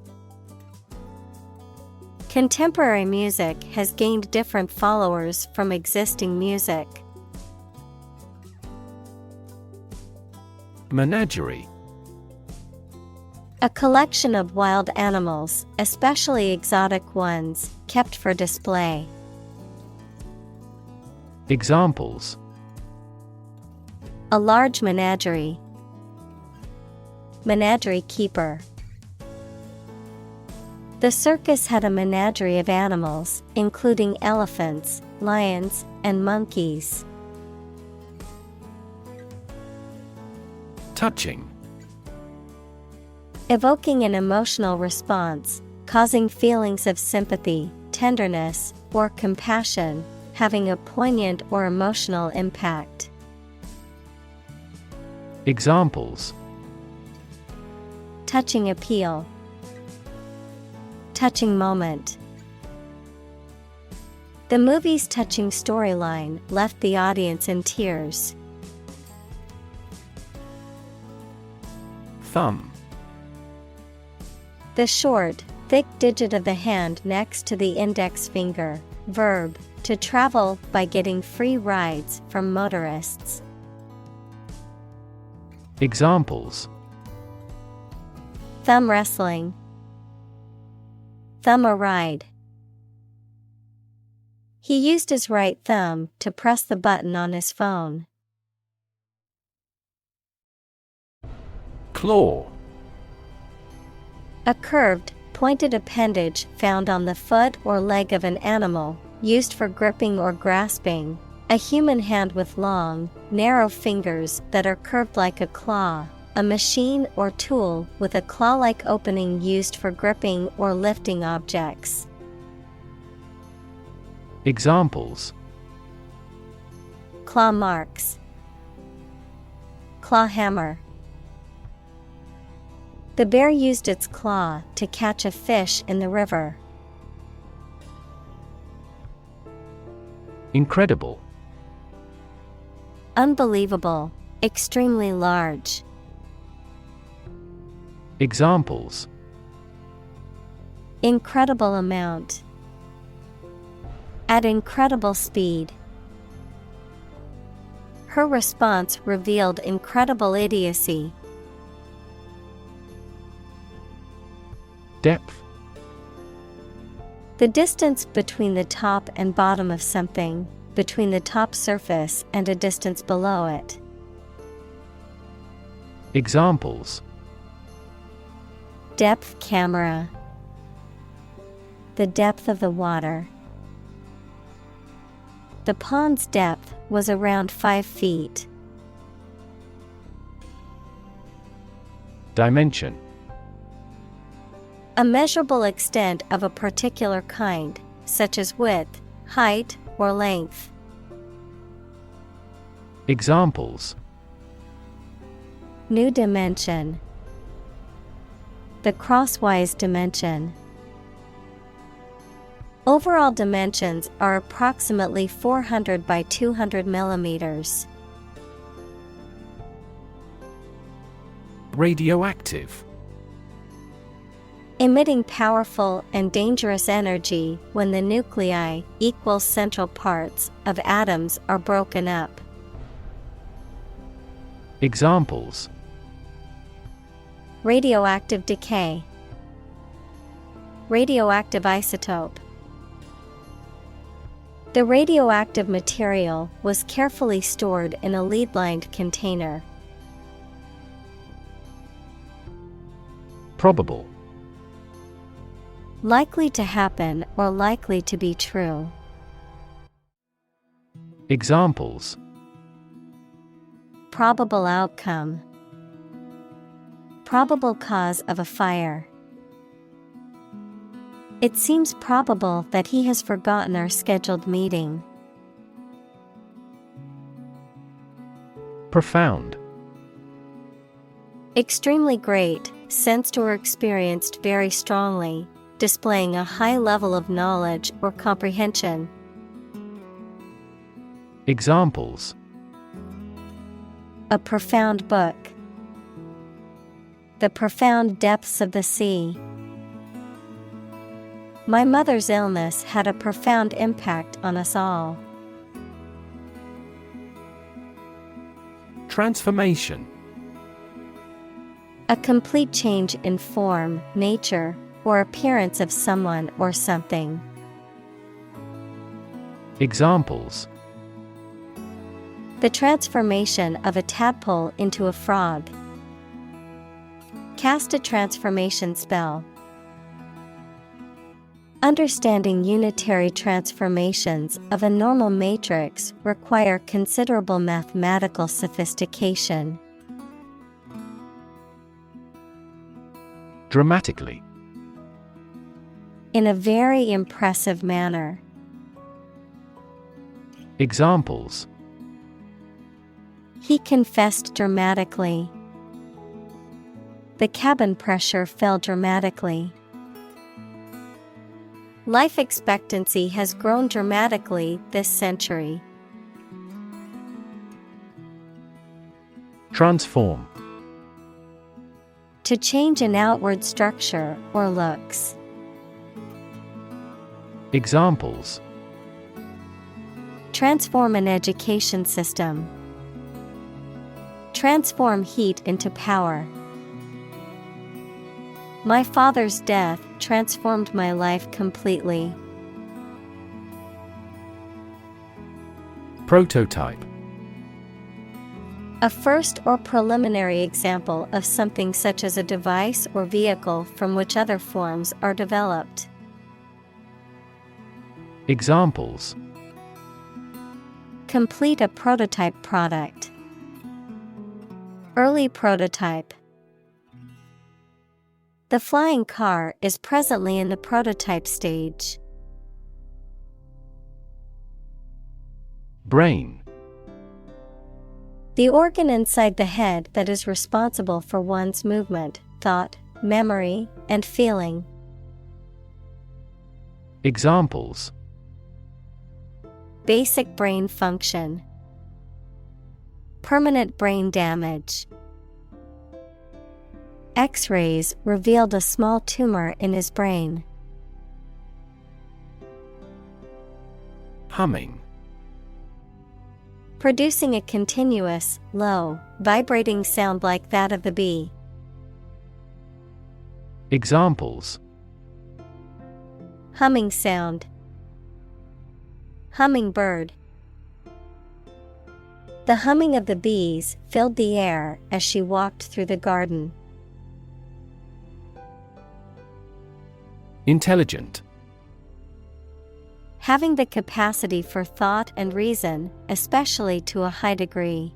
Contemporary music has gained different followers from existing music. Menagerie. A collection of wild animals, especially exotic ones, kept for display. Examples: A large menagerie. Menagerie keeper. The circus had a menagerie of animals, including elephants, lions, and monkeys. Touching. Evoking an emotional response, causing feelings of sympathy, tenderness, or compassion, having a poignant or emotional impact. Examples: Touching appeal. Touching moment. The movie's touching storyline left the audience in tears. Thumb. The short, thick digit of the hand next to the index finger. Verb, to travel by getting free rides from motorists. Examples: Thumb wrestling. Thumb a ride. He used his right thumb to press the button on his phone. Claw. A curved, pointed appendage found on the foot or leg of an animal, used for gripping or grasping. A human hand with long, narrow fingers that are curved like a claw. A machine or tool with a claw-like opening used for gripping or lifting objects. Examples: Claw marks. Claw hammer. The bear used its claw to catch a fish in the river. Incredible. Unbelievable, extremely large. Examples: Incredible amount. At incredible speed. Her response revealed incredible idiocy. Depth. The distance between the top and bottom of something, between the top surface and a distance below it. Examples: Depth camera. The depth of the water. The pond's depth was around 5 feet. Dimension. A measurable extent of a particular kind, such as width, height, or length. Examples: New dimension. The crosswise dimension. Overall dimensions are approximately 400 by 200 millimeters. Radioactive. Emitting powerful and dangerous energy when the nuclei equal central parts of atoms are broken up. Examples: Radioactive decay. Radioactive isotope. The radioactive material was carefully stored in a lead-lined container. Probable. Likely to happen or likely to be true. Examples: Probable outcome. Probable cause of a fire. It seems probable that he has forgotten our scheduled meeting. Profound. Extremely great, sensed or experienced very strongly, displaying a high level of knowledge or comprehension. Examples: A profound book. The profound depths of the sea. My mother's illness had a profound impact on us all. Transformation. A complete change in form, nature, or appearance of someone or something. Examples: The transformation of a tadpole into a frog. Cast a transformation spell. Understanding unitary transformations of a normal matrix require considerable mathematical sophistication. Dramatically. In a very impressive manner. Examples: He confessed dramatically. The cabin pressure fell dramatically. Life expectancy has grown dramatically this century. Transform. To change an outward structure or looks. Examples: Transform an education system. Transform heat into power. My father's death transformed my life completely. Prototype. A first or preliminary example of something such as a device or vehicle from which other forms are developed. Examples: Complete a prototype product. Early prototype. The flying car is presently in the prototype stage. Brain. The organ inside the head that is responsible for one's movement, thought, memory, and feeling. Examples: Basic brain function. Permanent brain damage. X-rays revealed a small tumor in his brain. Humming. Producing a continuous, low, vibrating sound like that of the bee. Examples: Humming sound. Hummingbird. The humming of the bees filled the air as she walked through the garden. Intelligent. Having the capacity for thought and reason, especially to a high degree.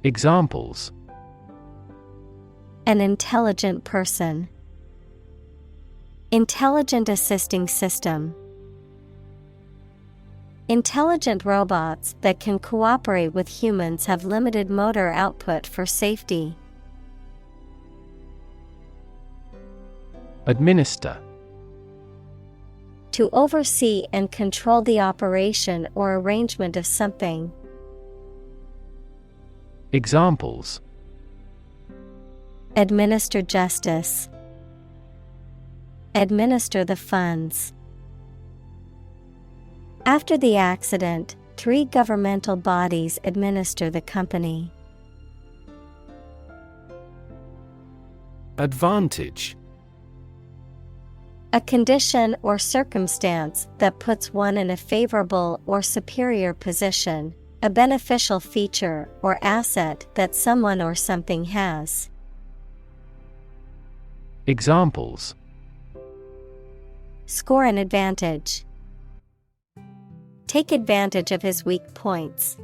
Examples: An intelligent person. Intelligent assisting system. Intelligent robots that can cooperate with humans have limited motor output for safety. Administer. To oversee and control the operation or arrangement of something. Examples: Administer justice. Administer the funds. After the accident, 3 governmental bodies administer the company. Advantage. A condition or circumstance that puts one in a favorable or superior position, a beneficial feature or asset that someone or something has. Examples: Score an advantage. Take advantage of his weak points.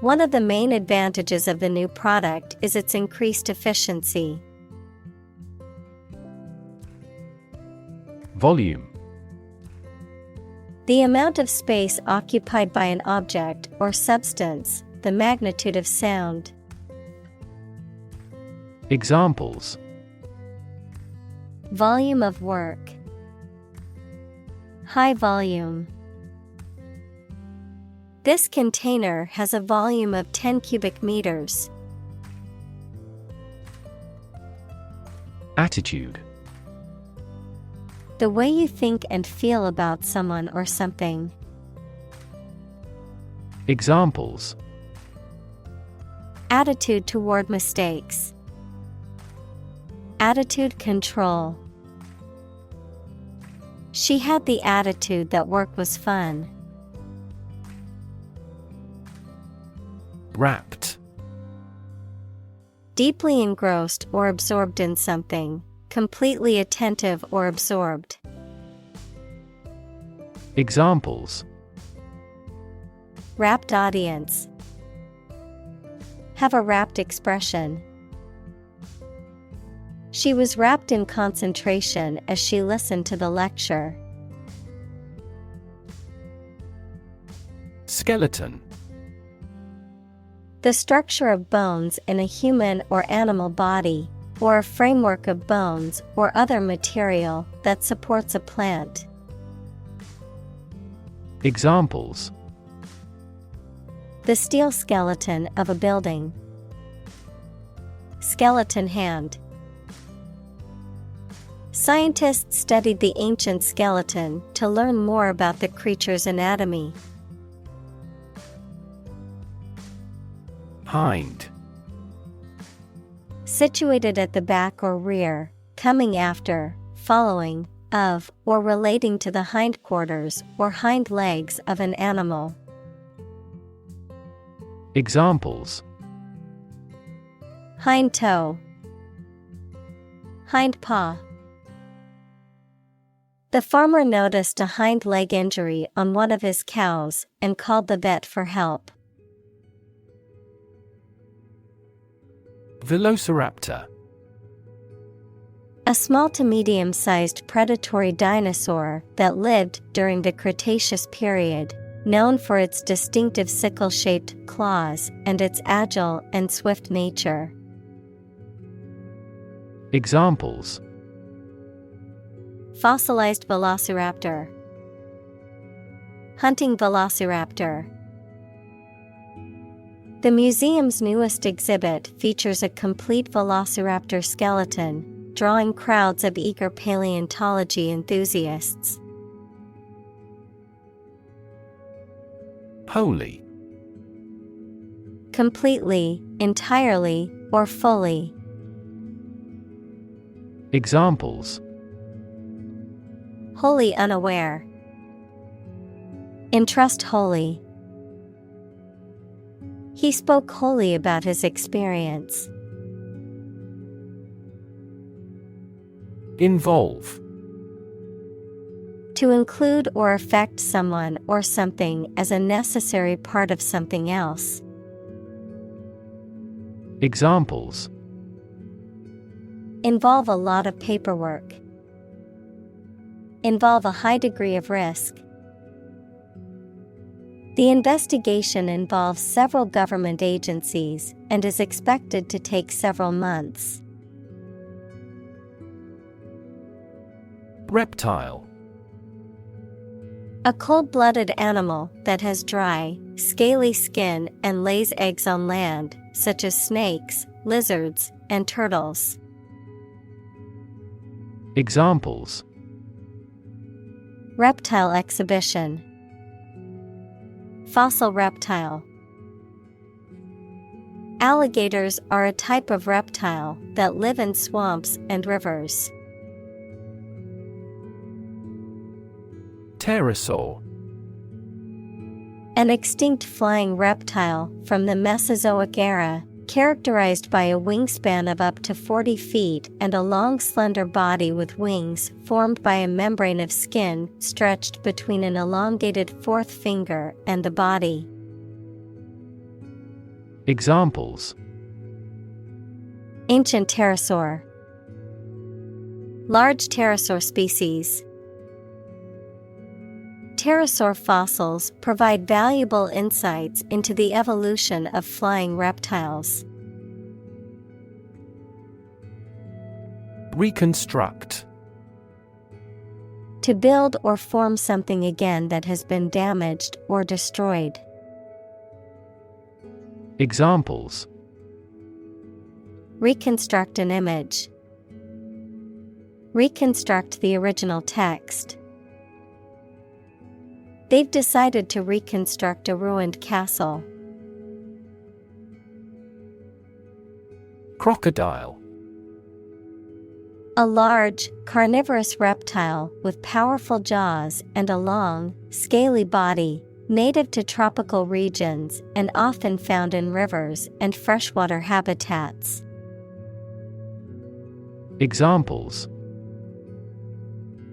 One of the main advantages of the new product is its increased efficiency. Volume. The amount of space occupied by an object or substance, the magnitude of sound. Examples: Volume of work. High volume. This container has a volume of 10 cubic meters. Attitude. The way you think and feel about someone or something. Examples: Attitude toward mistakes. Attitude control. She had the attitude that work was fun. Wrapped. Deeply engrossed or absorbed in something, completely attentive or absorbed. Examples: Rapt audience. Have a rapt expression. She was wrapped in concentration as she listened to the lecture. Skeleton. The structure of bones in a human or animal body, or a framework of bones or other material that supports a plant. Examples: The steel skeleton of a building. Skeleton hand. Scientists studied the ancient skeleton to learn more about the creature's anatomy. Hind. Situated at the back or rear, coming after, following, of, or relating to the hindquarters or hind legs of an animal. Examples: Hind toe. Hind paw. The farmer noticed a hind leg injury on one of his cows and called the vet for help. Velociraptor. A small to medium-sized predatory dinosaur that lived during the Cretaceous period, known for its distinctive sickle-shaped claws and its agile and swift nature. Examples: Fossilized velociraptor. Hunting velociraptor. The museum's newest exhibit features a complete velociraptor skeleton, drawing crowds of eager paleontology enthusiasts. Wholly. Completely, entirely, or fully. Examples: Wholly unaware. Entrust wholly. He spoke wholly about his experience. Involve. To include or affect someone or something as a necessary part of something else. Examples: Involve a lot of paperwork. Involve a high degree of risk. The investigation involves several government agencies and is expected to take several months. Reptile. A cold-blooded animal that has dry, scaly skin and lays eggs on land, such as snakes, lizards, and turtles. Examples: Reptile exhibition. Fossil reptile. Alligators are a type of reptile that live in swamps and rivers. Pterosaur. An extinct flying reptile from the Mesozoic era, characterized by a wingspan of up to 40 feet and a long slender body with wings formed by a membrane of skin stretched between an elongated fourth finger and the body. Examples: Ancient pterosaur. Large pterosaur species. Pterosaur fossils provide valuable insights into the evolution of flying reptiles. Reconstruct. To build or form something again that has been damaged or destroyed. Examples: Reconstruct an image. Reconstruct the original text. They've decided to reconstruct a ruined castle. Crocodile. A large, carnivorous reptile with powerful jaws and a long, scaly body, native to tropical regions and often found in rivers and freshwater habitats. Examples: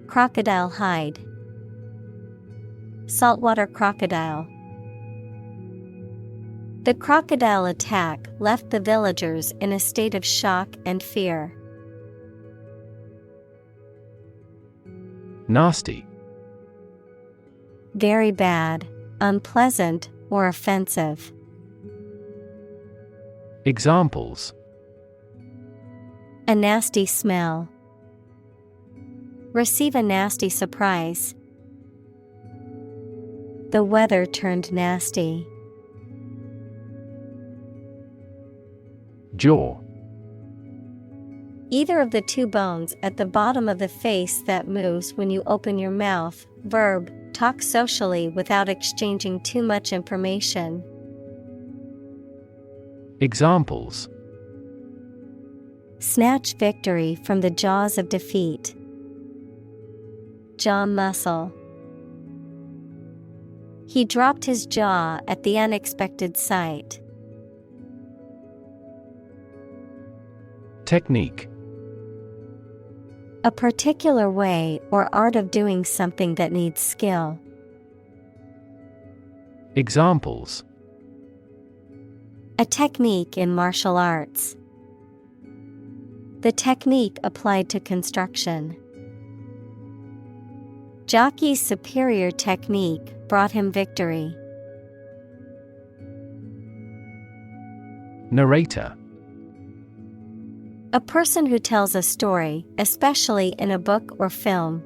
Crocodile hide. Saltwater crocodile. The crocodile attack left the villagers in a state of shock and fear. Nasty. Very bad, unpleasant, or offensive. Examples: A nasty smell. Receive a nasty surprise. The weather turned nasty. Jaw. Either of the two bones at the bottom of the face that moves when you open your mouth. Verb, talk socially without exchanging too much information. Examples: Snatch victory from the jaws of defeat. Jaw muscle. He dropped his jaw at the unexpected sight. Technique. A particular way or art of doing something that needs skill. Examples: A technique in martial arts. The technique applied to construction. Jockey's superior technique brought him victory. Narrator. A person who tells a story, especially in a book or film.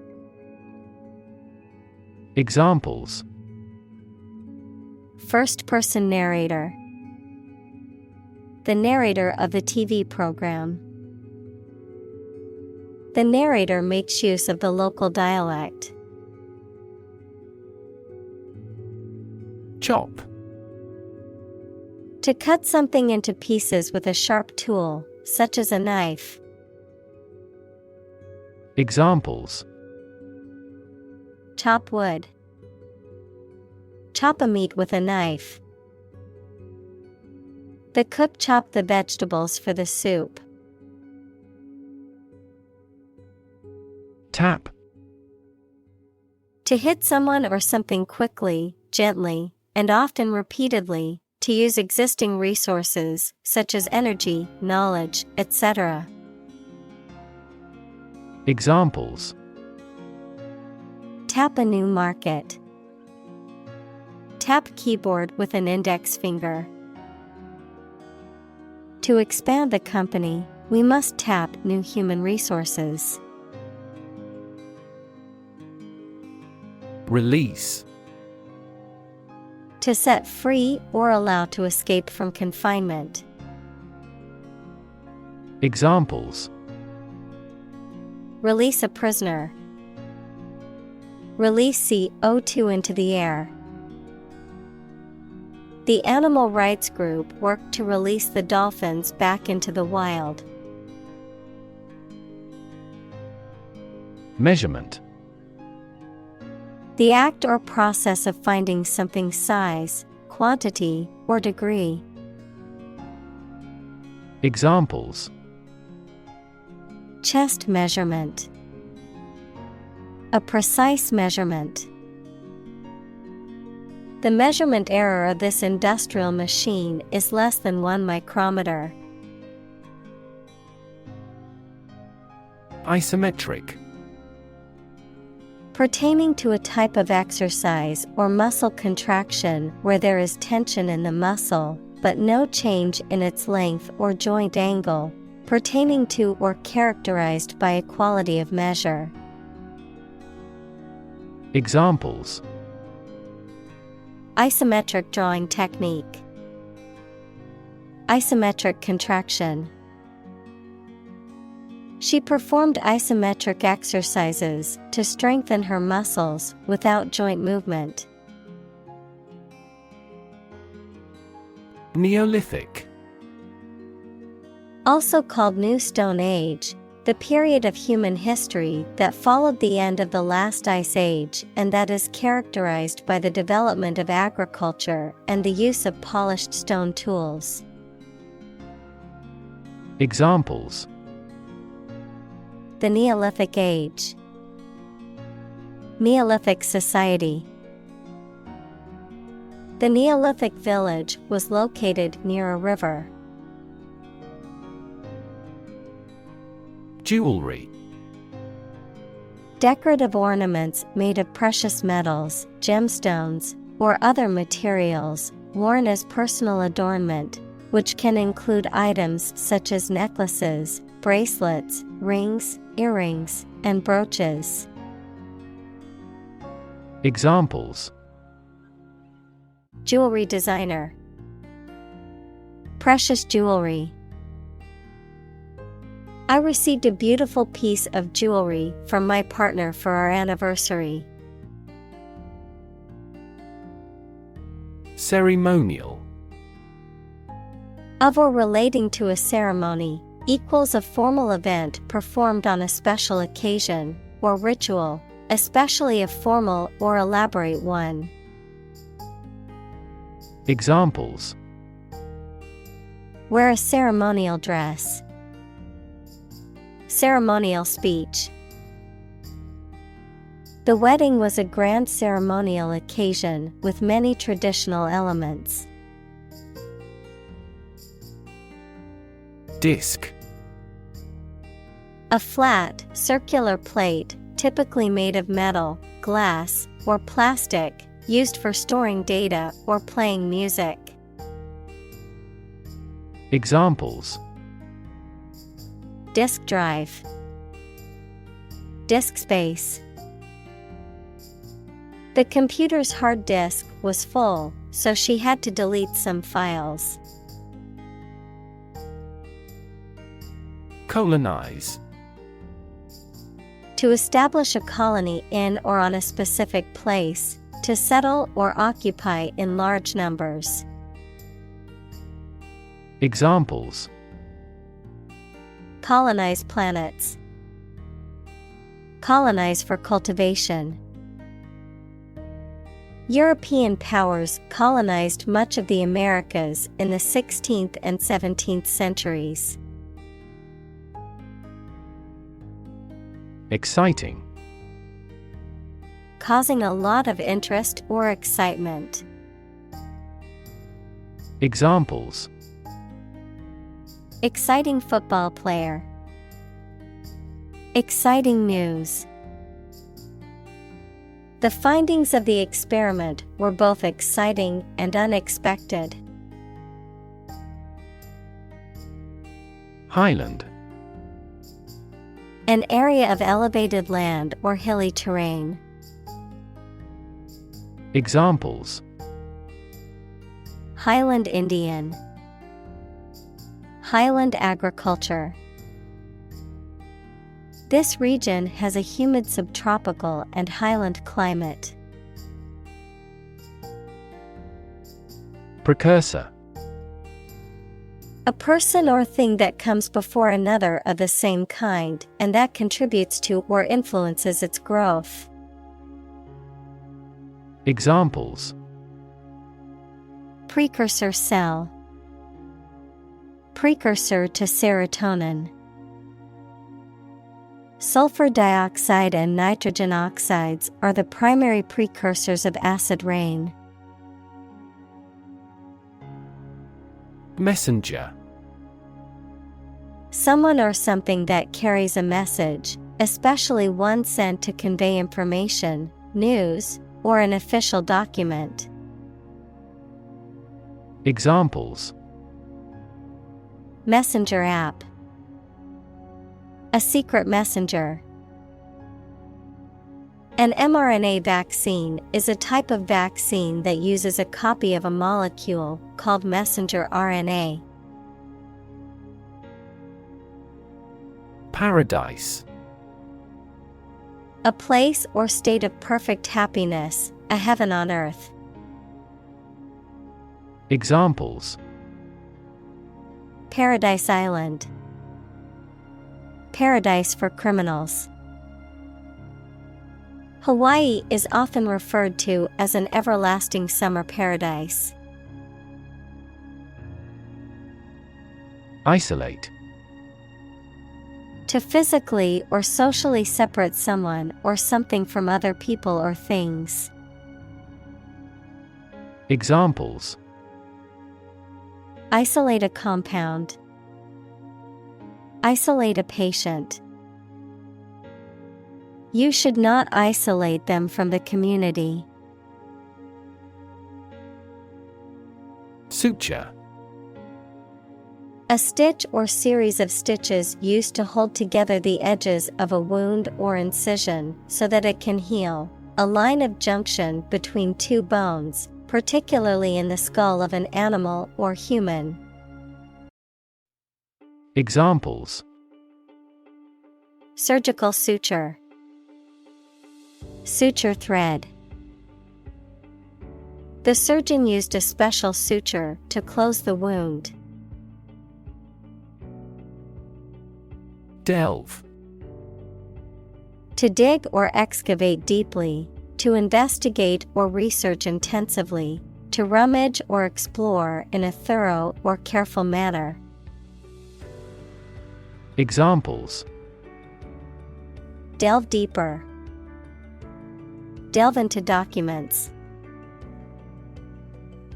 Examples: First-person narrator. The narrator of the TV program. The narrator makes use of the local dialect. Chop. To cut something into pieces with a sharp tool, such as a knife. Examples: Chop wood. Chop a meat with a knife. The cook chopped the vegetables for the soup. Tap. To hit someone or something quickly, gently, and often repeatedly, to use existing resources, such as energy, knowledge, etc. Examples: Tap a new market. Tap keyboard with an index finger. To expand the company, we must tap new human resources. Release. To set free or allow to escape from confinement. Examples: Release a prisoner. Release CO2 into the air. The animal rights group worked to release the dolphins back into the wild. Measurement. The act or process of finding something's size, quantity, or degree. Examples: Chest measurement. A precise measurement. The measurement error of this industrial machine is less than 1 micrometer. Isometric. Pertaining to a type of exercise or muscle contraction where there is tension in the muscle, but no change in its length or joint angle, pertaining to or characterized by a quality of measure. Examples: Isometric drawing technique. Isometric contraction. She performed isometric exercises to strengthen her muscles without joint movement. Neolithic. Also called New Stone Age, the period of human history that followed the end of the last ice age and that is characterized by the development of agriculture and the use of polished stone tools. Examples: The Neolithic Age. Neolithic society. The Neolithic village was located near a river. Jewelry. Decorative ornaments made of precious metals, gemstones, or other materials, worn as personal adornment, which can include items such as necklaces, bracelets, rings, earrings, and brooches. Examples: Jewelry designer. Precious jewelry. I received a beautiful piece of jewelry from my partner for our anniversary. Ceremonial. Of or relating to a ceremony, equals a formal event performed on a special occasion, or ritual, especially a formal or elaborate one. Examples: Wear a ceremonial dress. Ceremonial speech. The wedding was a grand ceremonial occasion with many traditional elements. Disc. A flat, circular plate, typically made of metal, glass, or plastic, used for storing data or playing music. Examples: Disk drive. Disk space. The computer's hard disk was full, so she had to delete some files. Colonize. To establish a colony in or on a specific place, to settle or occupy in large numbers. Examples: Colonize planets. Colonize for cultivation. European powers colonized much of the Americas in the 16th and 17th centuries. Exciting. Causing a lot of interest or excitement. Examples: Exciting football player. Exciting news. The findings of the experiment were both exciting and unexpected. Highland. An area of elevated land or hilly terrain. Examples: Highland Indian. Highland agriculture. This region has a humid subtropical and highland climate. Precursor. A person or thing that comes before another of the same kind and that contributes to or influences its growth. Examples: Precursor cell. Precursor to serotonin. Sulfur dioxide and nitrogen oxides are the primary precursors of acid rain. Messenger. Someone or something that carries a message, especially one sent to convey information, news, or an official document. Examples: Messenger app. A secret messenger. An mRNA vaccine is a type of vaccine that uses a copy of a molecule called messenger RNA. Paradise. A place or state of perfect happiness, a heaven on earth. Examples: Paradise Island. Paradise for criminals. Hawaii is often referred to as an everlasting summer paradise. Isolate. To physically or socially separate someone or something from other people or things. Examples: Isolate a compound. Isolate a patient. You should not isolate them from the community. Suture. A stitch or series of stitches used to hold together the edges of a wound or incision so that it can heal. A line of junction between two bones, particularly in the skull of an animal or human. Examples: Surgical suture. Suture thread. The surgeon used a special suture to close the wound. Delve. To dig or excavate deeply, to investigate or research intensively, to rummage or explore in a thorough or careful manner. Examples: Delve deeper. Delve into documents.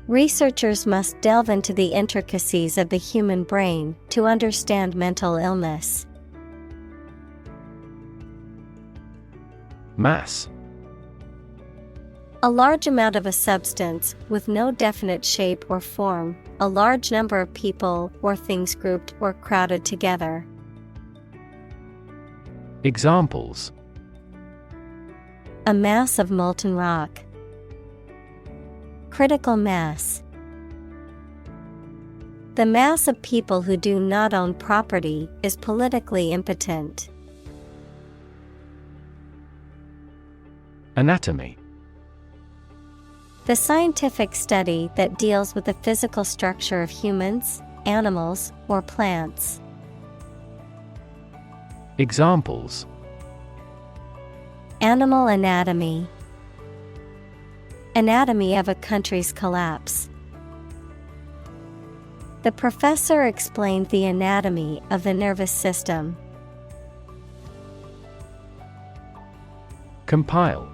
Researchers must delve into the intricacies of the human brain to understand mental illness. Mass. A large amount of a substance with no definite shape or form, a large number of people or things grouped or crowded together. Examples: A mass of molten rock. Critical mass. The mass of people who do not own property is politically impotent. Anatomy. The scientific study that deals with the physical structure of humans, animals, or plants. Examples: Animal anatomy. Anatomy of a country's collapse. The professor explained the anatomy of the nervous system. Compile.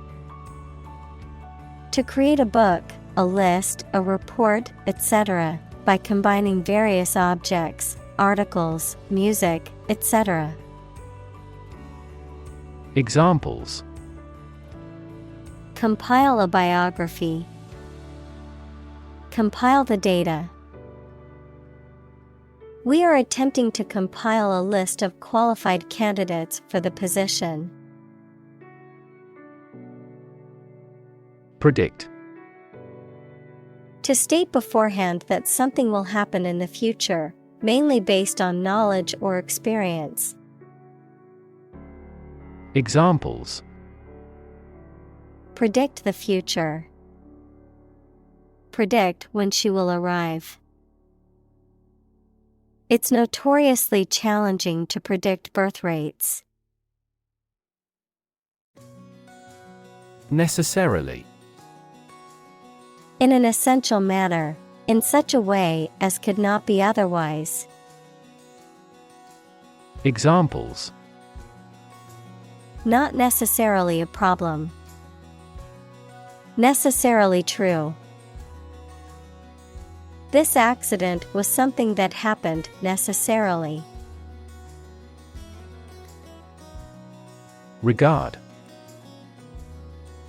To create a book, a list, a report, etc., by combining various objects, articles, music, etc. Examples: Compile a biography. Compile the data. We are attempting to compile a list of qualified candidates for the position. Predict. To state beforehand that something will happen in the future, mainly based on knowledge or experience. Examples: Predict the future. Predict when she will arrive. It's notoriously challenging to predict birth rates. Necessarily. In an essential manner, in such a way as could not be otherwise. Examples: Not necessarily a problem. Necessarily true. This accident was something that happened necessarily. Regard.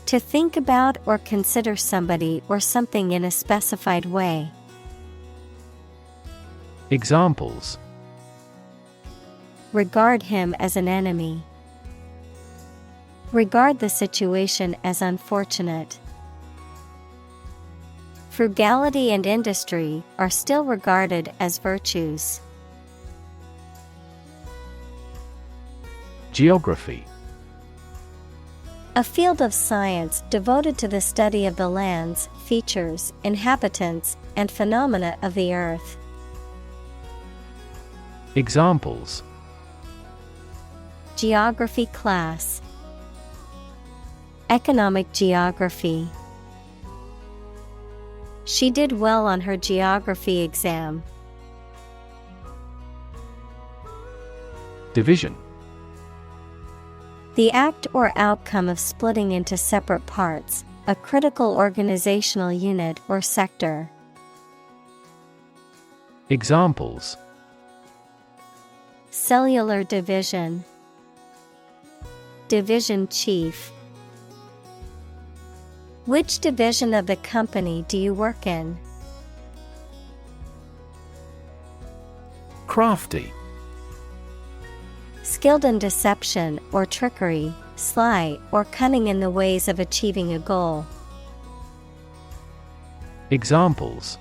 To think about or consider somebody or something in a specified way. Examples. Regard him as an enemy. Regard the situation as unfortunate. Frugality and industry are still regarded as virtues. Geography. A field of science devoted to the study of the lands, features, inhabitants, and phenomena of the earth. Examples. Geography class. Economic geography. She did well on her geography exam. Division. The act or outcome of splitting into separate parts, a critical organizational unit or sector. Examples. Cellular division. Division chief. Which division of the company do you work in? Crafty. Skilled in deception or trickery, sly or cunning in the ways of achieving a goal. Examples.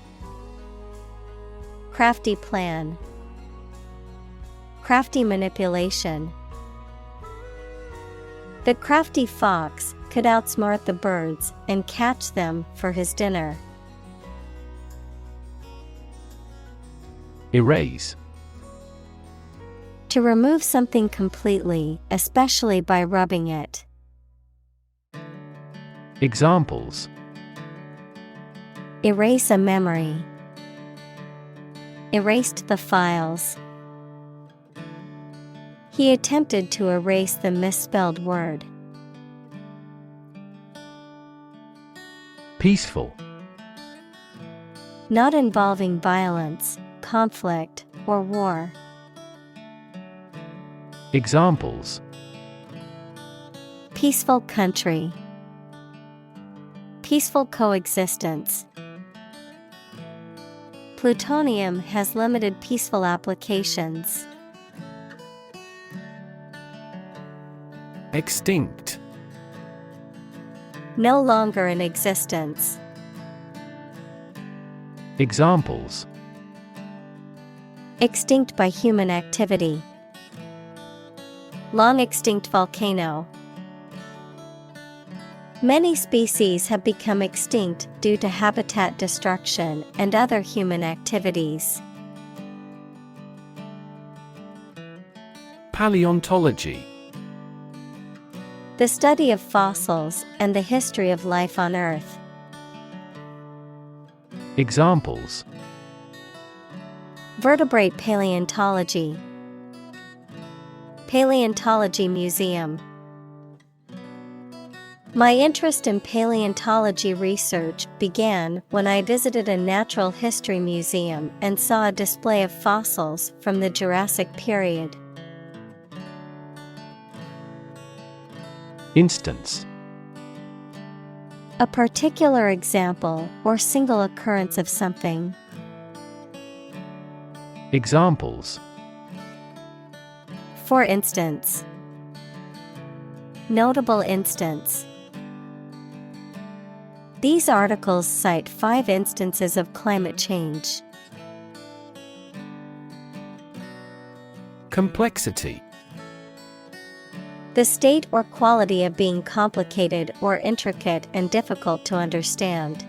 Crafty plan. Crafty manipulation. The crafty fox could outsmart the birds and catch them for his dinner. Erase. To remove something completely, especially by rubbing it. Examples. Erase a memory. Erased the files. He attempted to erase the misspelled word. Peaceful. Not involving violence, conflict, or war. Examples. Peaceful country. Peaceful coexistence. Plutonium has limited peaceful applications. Extinct. No longer in existence. Examples. Extinct by human activity. Long extinct volcano. Many species have become extinct due to habitat destruction and other human activities. Paleontology. The study of fossils and the history of life on Earth. Examples. Vertebrate paleontology. Paleontology museum. My interest in paleontology research began when I visited a natural history museum and saw a display of fossils from the Jurassic period. Instance. A particular example or single occurrence of something. Examples. For instance. Notable instance. These articles cite 5 instances of climate change. Complexity. The state or quality of being complicated or intricate and difficult to understand.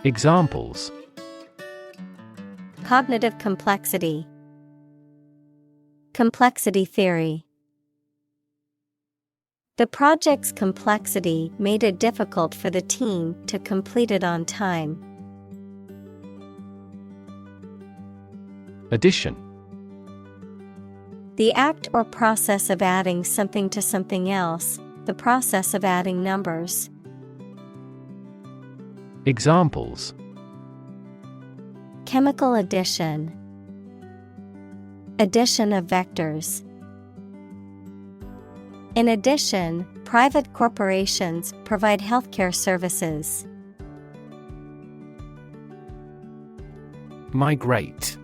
Examples. Cognitive complexity. Complexity theory. The project's complexity made it difficult for the team to complete it on time. Addition. The act or process of adding something to something else, the process of adding numbers. Examples. Chemical addition. Addition of vectors. In addition, private corporations provide healthcare services. Migrate.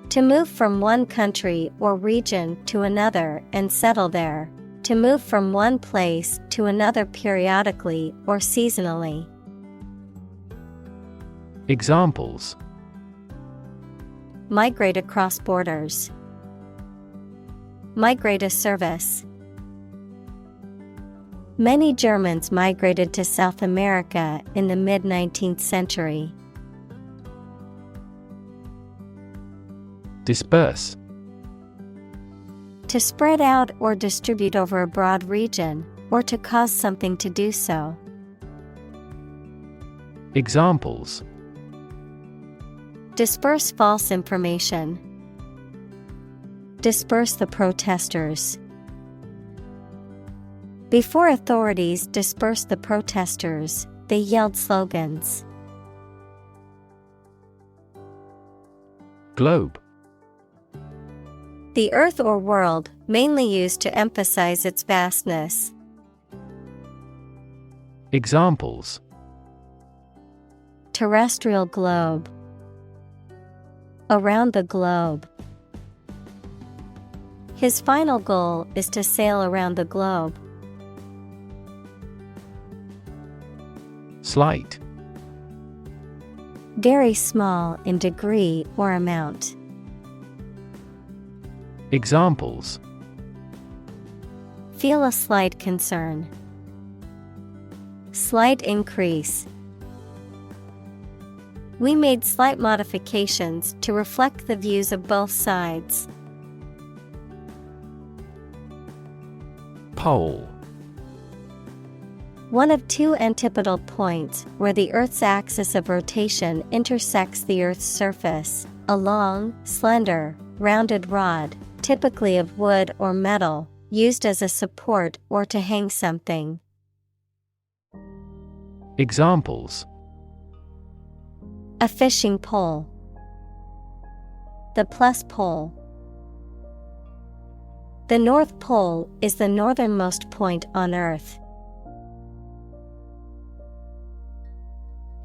To move from one country or region to another and settle there. To move from one place to another periodically or seasonally. Examples: migrate across borders. Migrate a service. Many Germans migrated to South America in the mid-19th century. Disperse. To spread out or distribute over a broad region, or to cause something to do so. Examples: disperse false information. Disperse the protesters. Before authorities dispersed the protesters, they yelled slogans. Globe. The earth or world, mainly used to emphasize its vastness. Examples: terrestrial globe. Around the globe. His final goal is to sail around the globe. Slight. Very small in degree or amount. Examples: feel a slight concern. Slight increase. We made slight modifications to reflect the views of both sides. Pole. One of two antipodal points where the Earth's axis of rotation intersects the Earth's surface. A long, slender, rounded rod, typically of wood or metal, used as a support or to hang something. Examples: a fishing pole. The plus pole. The North Pole is the northernmost point on Earth.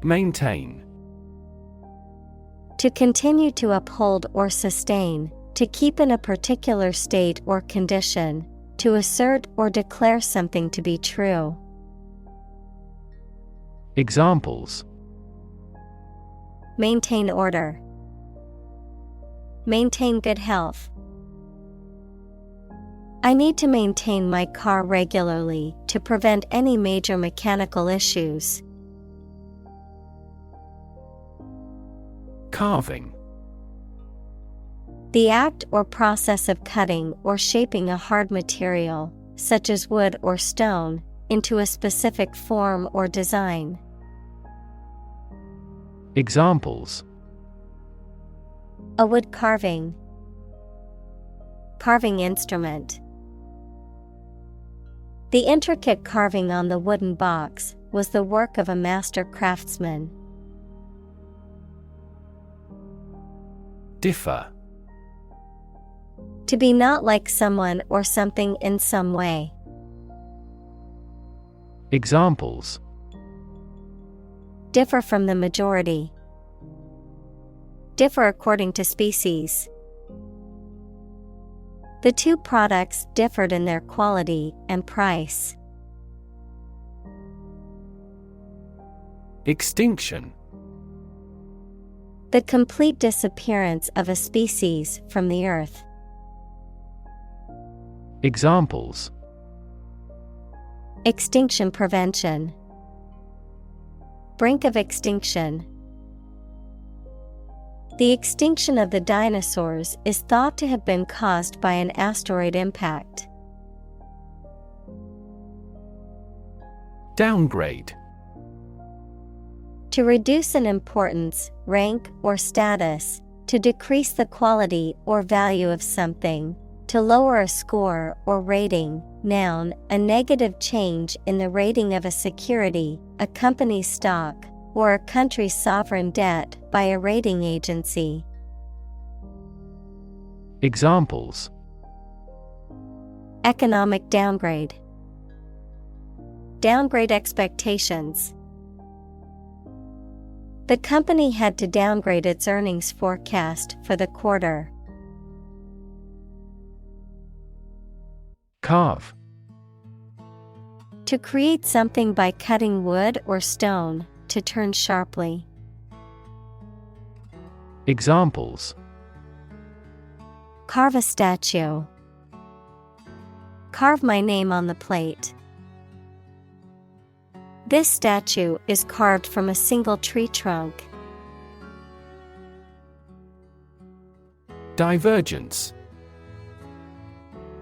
Maintain. To continue to uphold or sustain, to keep in a particular state or condition, to assert or declare something to be true. Examples: maintain order. Maintain good health. I need to maintain my car regularly to prevent any major mechanical issues. Carving. The act or process of cutting or shaping a hard material, such as wood or stone, into a specific form or design. Examples: a wood carving. Carving instrument. The intricate carving on the wooden box was the work of a master craftsman. Differ. To be not like someone or something in some way. Examples: differ from the majority. Differ according to species. The two products differed in their quality and price. Extinction. The complete disappearance of a species from the earth. Examples: extinction prevention. Brink of extinction. The extinction of the dinosaurs is thought to have been caused by an asteroid impact. Downgrade. To reduce in importance, rank, or status, to decrease the quality or value of something, to lower a score or rating. Noun, a negative change in the rating of a security, a company's stock, or a country's sovereign debt by a rating agency. Examples: Economic downgrade. Downgrade expectations. The company had to downgrade its earnings forecast for the quarter. Carve. To create something by cutting wood or stone, to turn sharply. Examples: Carve a statue. Carve my name on the plate. This statue is carved from a single tree trunk. Divergence.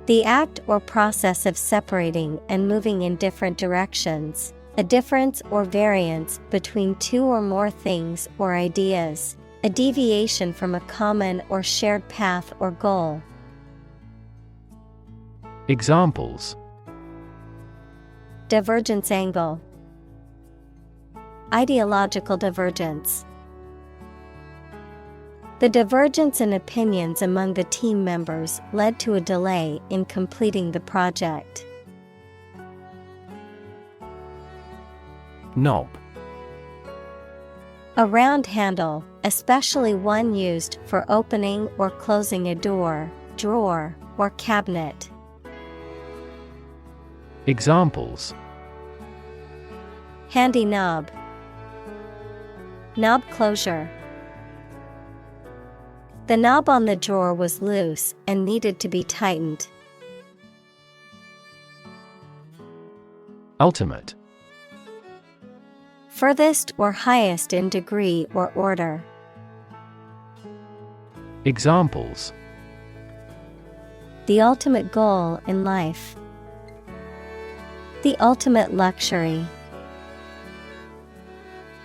The act or process of separating and moving in different directions, a difference or variance between two or more things or ideas, a deviation from a common or shared path or goal. Examples: Divergence angle. Ideological divergence. The divergence in opinions among the team members led to a delay in completing the project. Knob. A round handle, especially one used for opening or closing a door, drawer, or cabinet. Examples: Handy knob. Knob closure. The knob on the drawer was loose and needed to be tightened. Ultimate. Furthest or highest in degree or order. Examples: The ultimate goal in life. The ultimate luxury.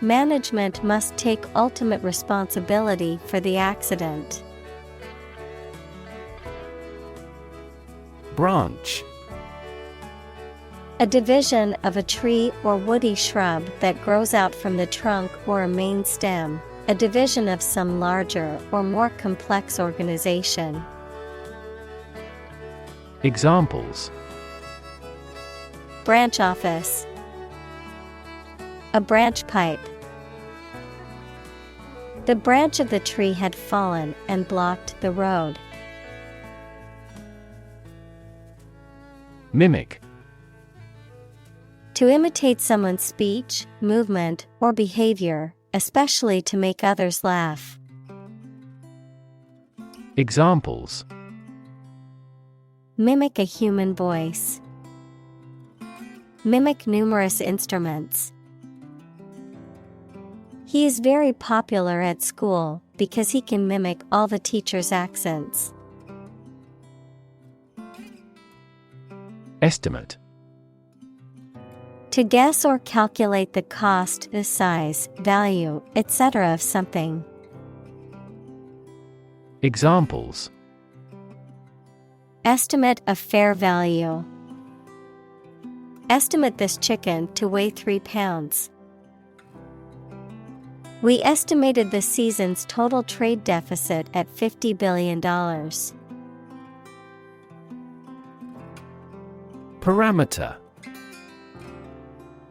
Management must take ultimate responsibility for the accident. Branch. A division of a tree or woody shrub that grows out from the trunk or a main stem, a division of some larger or more complex organization. Examples: Branch office. A branch pipe. The branch of the tree had fallen and blocked the road. Mimic. To imitate someone's speech, movement, or behavior, especially to make others laugh. Examples: Mimic a human voice. Mimic numerous instruments. He is very popular at school because he can mimic all the teachers' accents. Estimate. To guess or calculate the cost, the size, value, etc. of something. Examples: Estimate of fair value. Estimate this chicken to weigh 3 pounds. We estimated the season's total trade deficit at $50 billion. Parameter.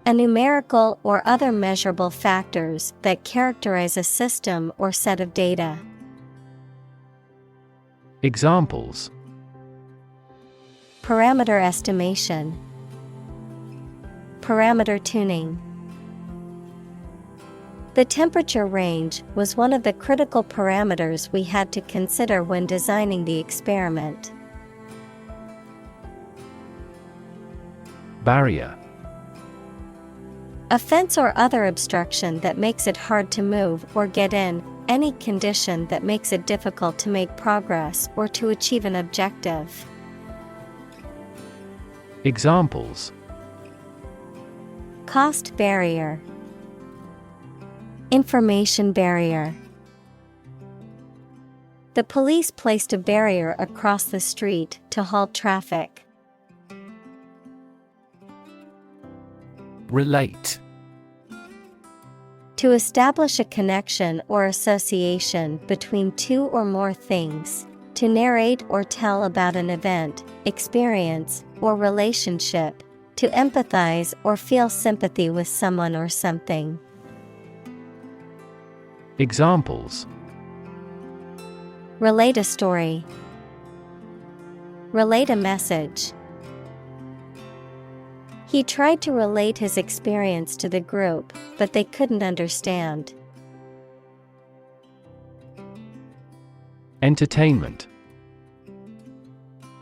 A numerical or other measurable factors that characterize a system or set of data. Examples: Parameter estimation. Parameter tuning. The temperature range was one of the critical parameters we had to consider when designing the experiment. Barrier. A fence or other obstruction that makes it hard to move or get in, any condition that makes it difficult to make progress or to achieve an objective. Examples: Cost barrier. Information barrier. The police placed a barrier across the street to halt traffic. Relate. To establish a connection or association between two or more things, To narrate or tell about an event, experience, or relationship. To empathize or feel sympathy with someone or something. Examples: Relate a story. Relate a message. He tried to relate his experience to the group, but they couldn't understand. Entertainment.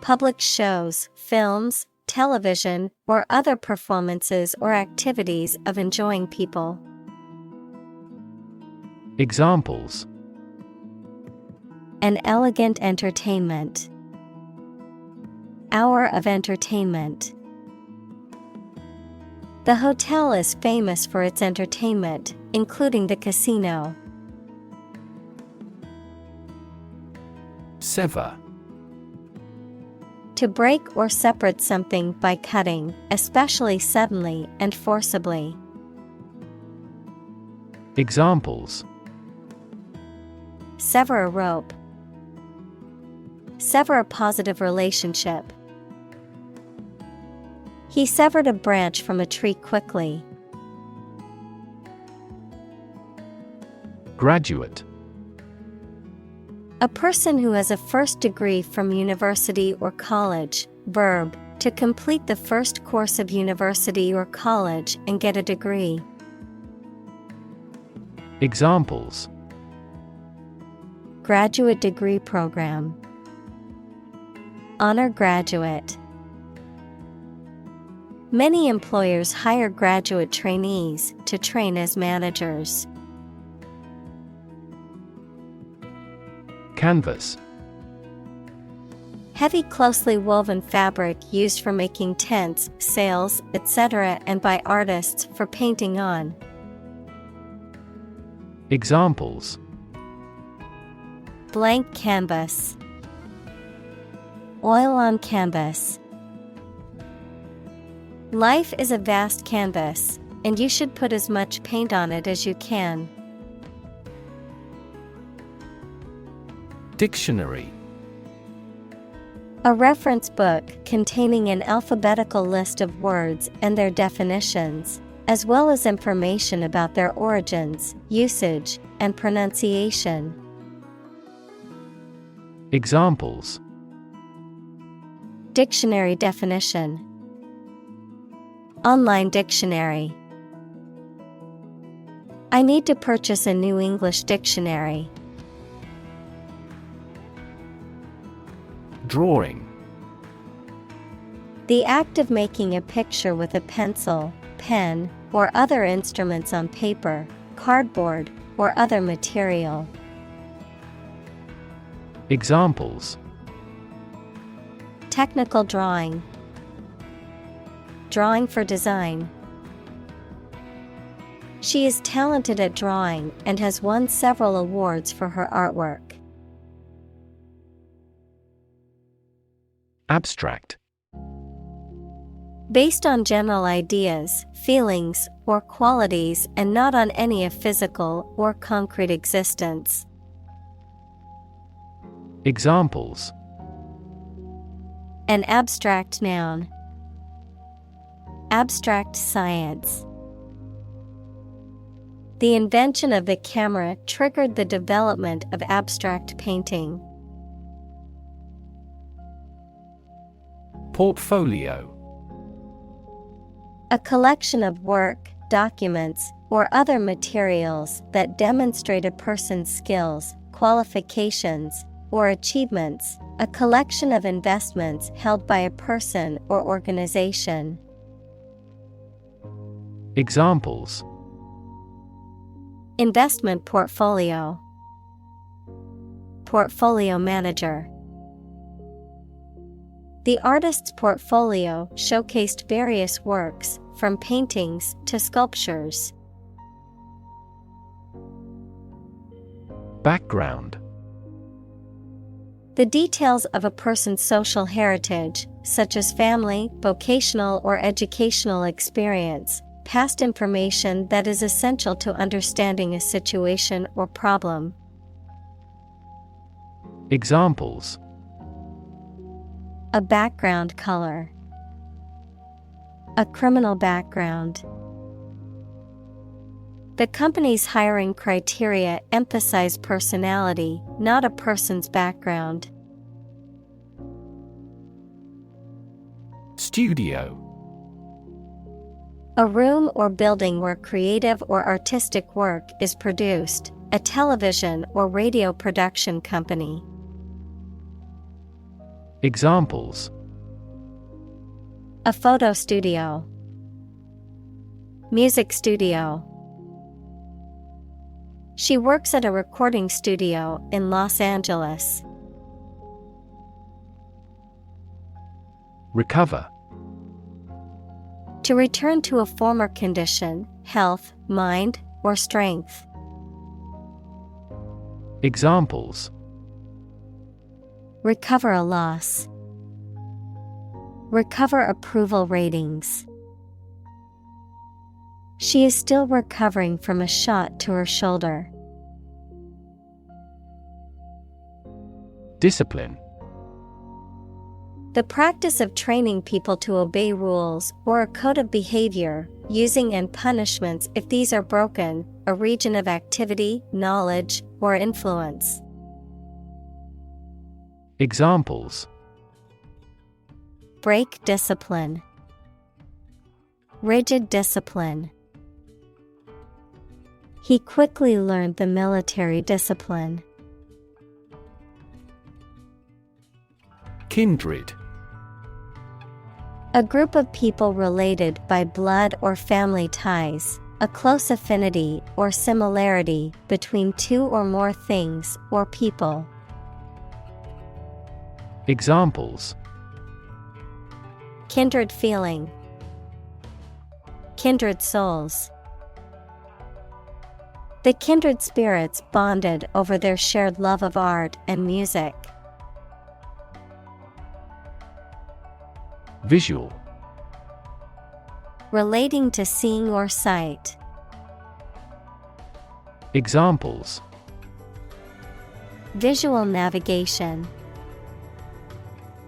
Public shows, films, television, or other performances or activities of enjoying people. Examples: An elegant entertainment. Hour of entertainment. The hotel is famous for its entertainment, including the casino. Sever. To break or separate something by cutting, especially suddenly and forcibly. Examples: Sever a rope. Sever a positive relationship. He severed a branch from a tree quickly. Graduate. A person who has a first degree from university or college. Verb, to complete the first course of university or college and get a degree. Examples: Graduate degree program. Honor graduate. Many employers hire graduate trainees to train as managers. Canvas. Heavy, closely woven fabric used for making tents, sails, etc., and by artists for painting on. Examples: Blank canvas. Oil on canvas. Life is a vast canvas, and you should put as much paint on it as you can. Dictionary. A reference book containing an alphabetical list of words and their definitions, as well as information about their origins, usage, and pronunciation. Examples: Dictionary definition. Online dictionary. I need to purchase a new English dictionary. Drawing. The act of making a picture with a pencil, pen, or other instruments on paper, cardboard, or other material. Examples: Technical drawing. Drawing for design. She is talented at drawing and has won several awards for her artwork. Abstract. Based on general ideas, feelings, or qualities and not on any of physical or concrete existence. Examples: An abstract noun. Abstract science. The invention of the camera triggered the development of abstract painting. Portfolio. A collection of work, documents, or other materials that demonstrate a person's skills, qualifications, or achievements, a collection of investments held by a person or organization. Examples: Investment portfolio. Portfolio manager. The artist's portfolio showcased various works, from paintings to sculptures. Background. The details of a person's social heritage, such as family, vocational or educational experience, past information that is essential to understanding a situation or problem. Examples: A background color. A criminal background. The company's hiring criteria emphasize personality, not a person's background. Studio. A room or building where creative or artistic work is produced, a television or radio production company. Examples: A photo studio. Music studio. She works at a recording studio in Los Angeles. Recover. To return to a former condition, health, mind, or strength. Examples: Recover a loss. Recover approval ratings. She is still recovering from a shot to her shoulder. Discipline. The practice of training people to obey rules or a code of behavior, using and punishments if these are broken, a region of activity, knowledge, or influence. Examples: Break discipline. Rigid discipline. He quickly learned the military discipline. Kindred. A group of people related by blood or family ties, a close affinity or similarity between two or more things or people. Examples: Kindred feeling. Kindred souls. The kindred spirits bonded over their shared love of art and music. Visual. Relating to seeing or sight. Examples: Visual navigation.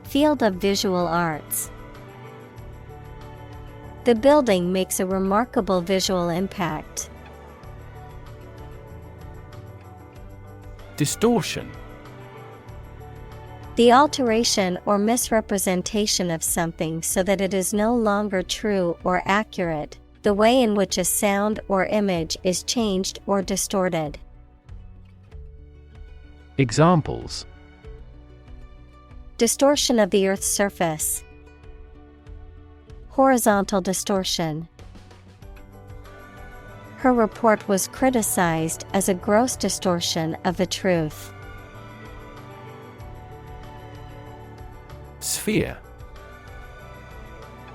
Field of visual arts. The building makes a remarkable visual impact. Distortion. The alteration or misrepresentation of something so that it is no longer true or accurate, the way in which a sound or image is changed or distorted. Examples: Distortion of the Earth's surface. Horizontal distortion. Her report was criticized as a gross distortion of the truth. Sphere.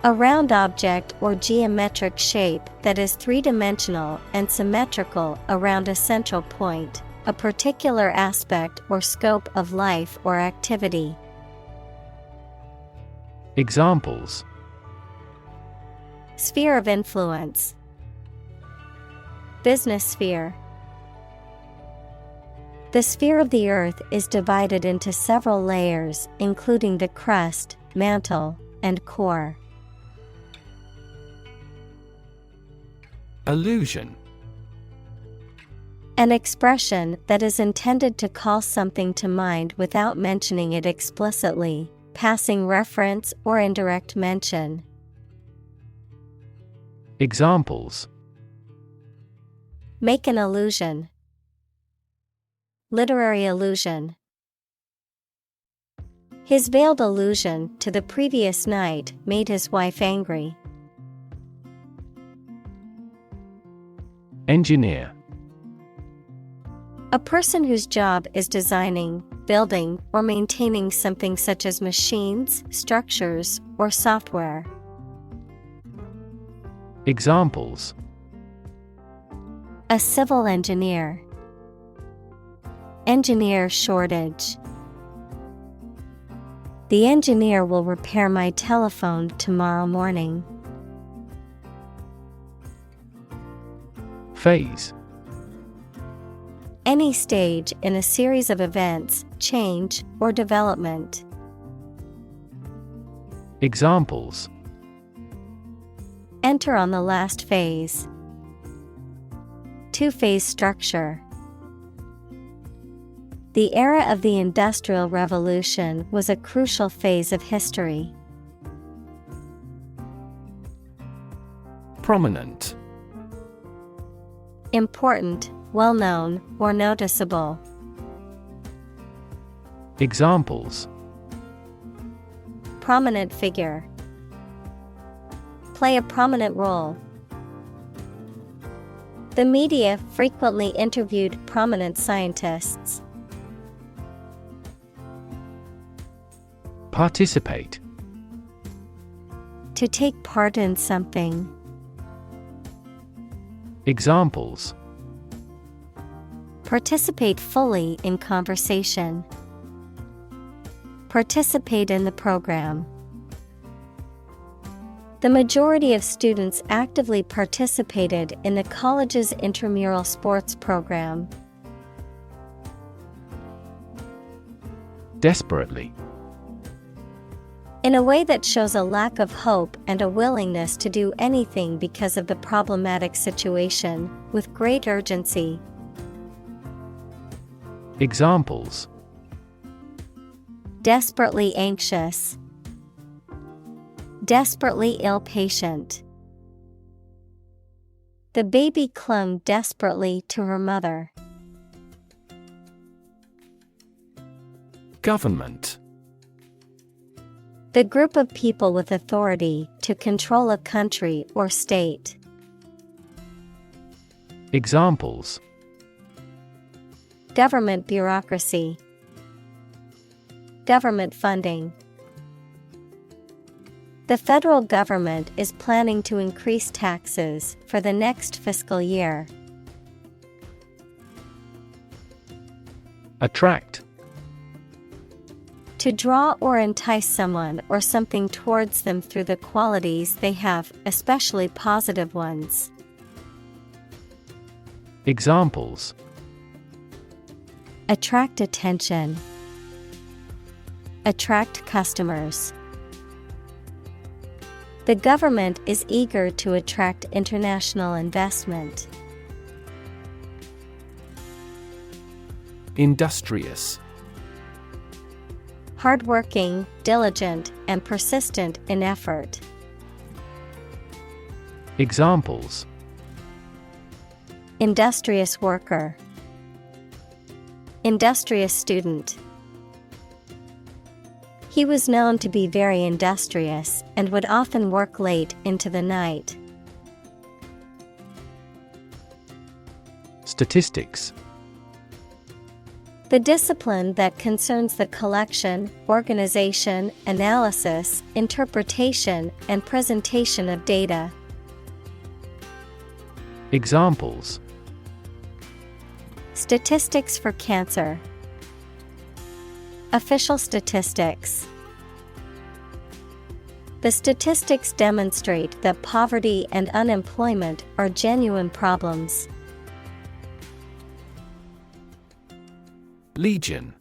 A round object or geometric shape that is three-dimensional and symmetrical around a central point, a particular aspect or scope of life or activity. Examples: Sphere of influence. Business sphere. The sphere of the Earth is divided into several layers, including the crust, mantle, and core. Allusion. An expression that is intended to call something to mind without mentioning it explicitly, passing reference or indirect mention. Examples: Make an allusion. Literary allusion. His veiled allusion to the previous night made his wife angry. Engineer. A person whose job is designing, building, or maintaining something such as machines, structures, or software. Examples: A civil engineer. Engineer shortage. The engineer will repair my telephone tomorrow morning. Phase. Any stage in a series of events, change, or development. Examples: Enter on the last phase. Two-phase structure. The era of the Industrial Revolution was a crucial phase of history. Prominent. Important, well-known, or noticeable. Examples: Prominent figure. Play a prominent role. The media frequently interviewed prominent scientists. Participate. To take part in something. Examples: Participate fully in conversation. Participate in the program. The majority of students actively participated in the college's intramural sports program. Desperately. In a way that shows a lack of hope and a willingness to do anything because of the problematic situation, with great urgency. Examples: Desperately anxious. Desperately ill patient. The baby clung desperately to her mother. Government. The group of people with authority to control a country or state. Examples: Government bureaucracy. Government funding. The federal government is planning to increase taxes for the next fiscal year. Attract. To draw or entice someone or something towards them through the qualities they have, especially positive ones. Examples: Attract attention. Attract customers. The government is eager to attract international investment. Industrious. Hardworking, diligent, and persistent in effort. Examples: Industrious worker. Industrious student. He was known to be very industrious and would often work late into the night. Statistics. The discipline that concerns the collection, organization, analysis, interpretation, and presentation of data. Examples: Statistics for cancer. Official statistics. The statistics demonstrate that poverty and unemployment are genuine problems. Legion.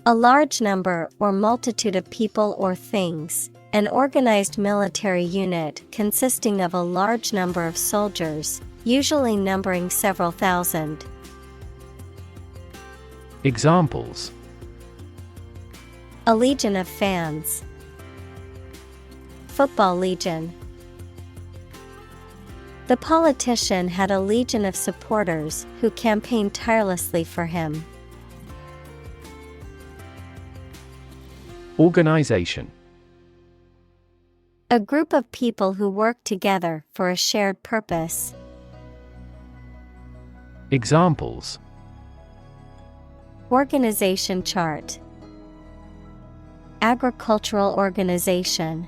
A large number or multitude of people or things, an organized military unit consisting of a large number of soldiers, usually numbering several thousand. Examples: A legion of fans. Football legion. The politician had a legion of supporters who campaigned tirelessly for him. Organization. A group of people who work together for a shared purpose. Examples: Organization chart. Agricultural organization.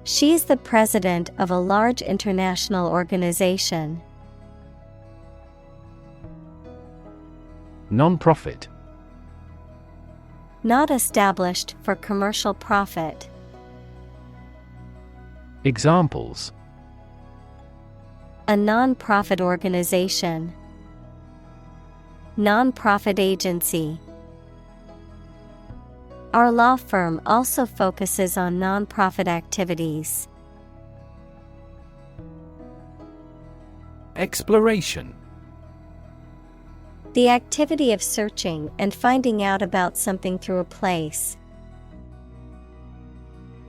She is the president of a large international organization. Non-profit. Not established for commercial profit. Examples: A non-profit organization. Non-profit agency. Our law firm also focuses on nonprofit activities. Exploration. The activity of searching and finding out about something through a place.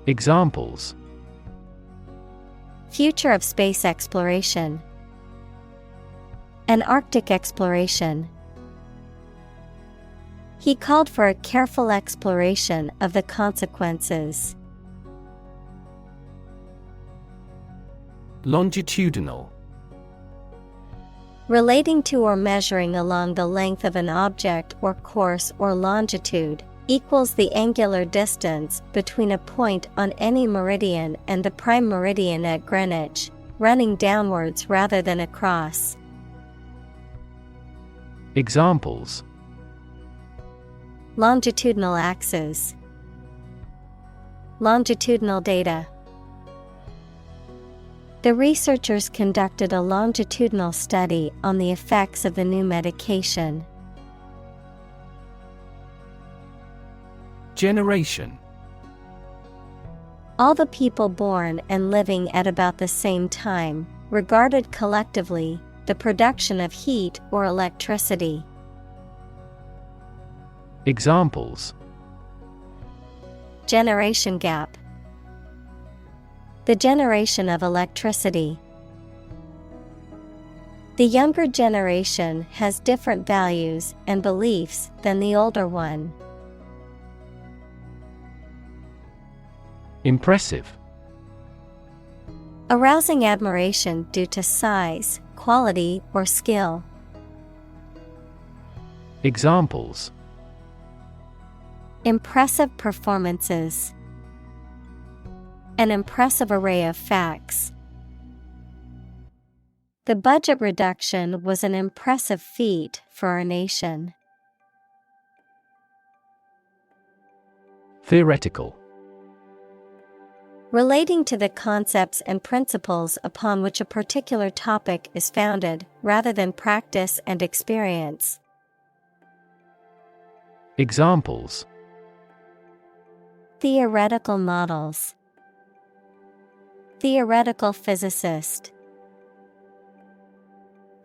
Examples: Future of space exploration. An Arctic exploration. He called for a careful exploration of the consequences. Longitudinal. Relating to or measuring along the length of an object or course or longitude, equals the angular distance between a point on any meridian and the prime meridian at Greenwich, running downwards rather than across. Examples: Longitudinal axes. Longitudinal data. The researchers conducted a longitudinal study on the effects of the new medication. Generation. All the people born and living at about the same time, regarded collectively, the production of heat or electricity. Examples: Generation gap. The generation of electricity. The younger generation has different values and beliefs than the older one. Impressive. Arousing admiration due to size, quality, or skill. Examples: Impressive performances. An impressive array of facts. The budget reduction was an impressive feat for our nation. Theoretical. Relating to the concepts and principles upon which a particular topic is founded, rather than practice and experience. Examples: Theoretical models. Theoretical physicist.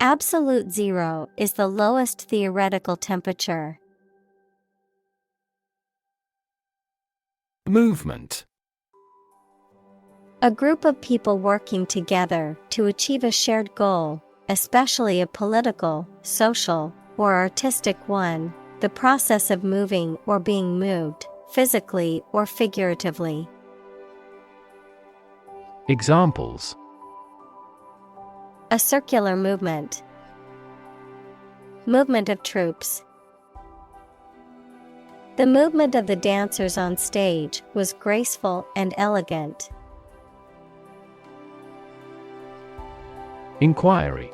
Absolute zero is the lowest theoretical temperature. Movement. A group of people working together to achieve a shared goal, especially a political, social, or artistic one, the process of moving or being moved, physically or figuratively. Examples: A circular movement. Movement of troops. The movement of the dancers on stage was graceful and elegant. Inquiry.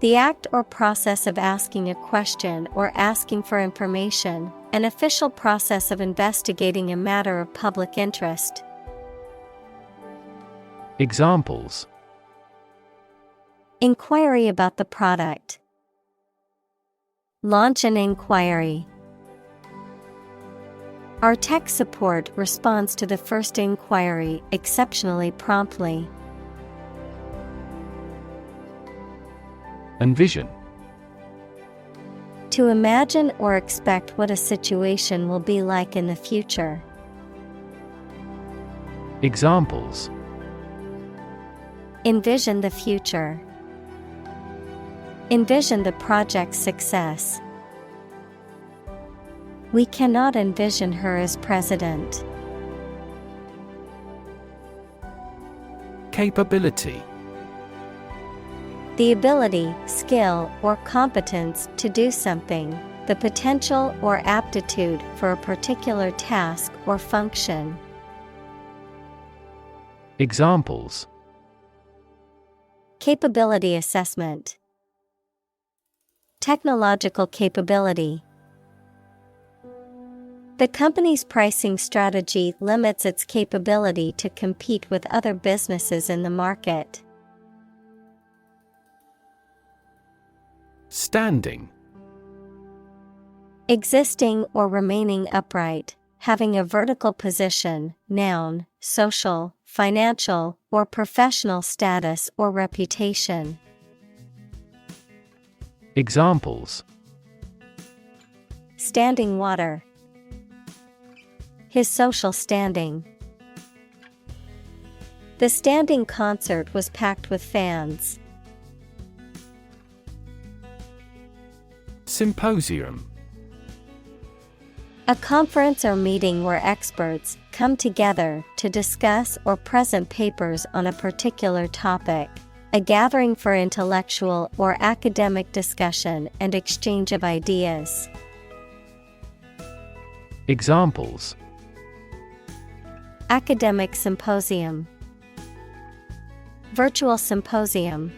The act or process of asking a question or asking for information, an official process of investigating a matter of public interest. Examples: Inquiry about the product. Launch an inquiry. Our tech support responds to the first inquiry exceptionally promptly. Envision. To imagine or expect what a situation will be like in the future. Examples: Envision the future. Envision the project's success. We cannot envision her as president. Capability. The ability, skill, or competence to do something, the potential or aptitude for a particular task or function. Examples: Capability assessment. Technological capability. The company's pricing strategy limits its capability to compete with other businesses in the market. Standing. Existing or remaining upright, having a vertical position, noun, social, financial, or professional status or reputation. Examples: Standing water. His social standing. The standing concert was packed with fans. Symposium. A conference or meeting where experts come together to discuss or present papers on a particular topic. A gathering for intellectual or academic discussion and exchange of ideas. Examples: Academic symposium. Virtual symposium.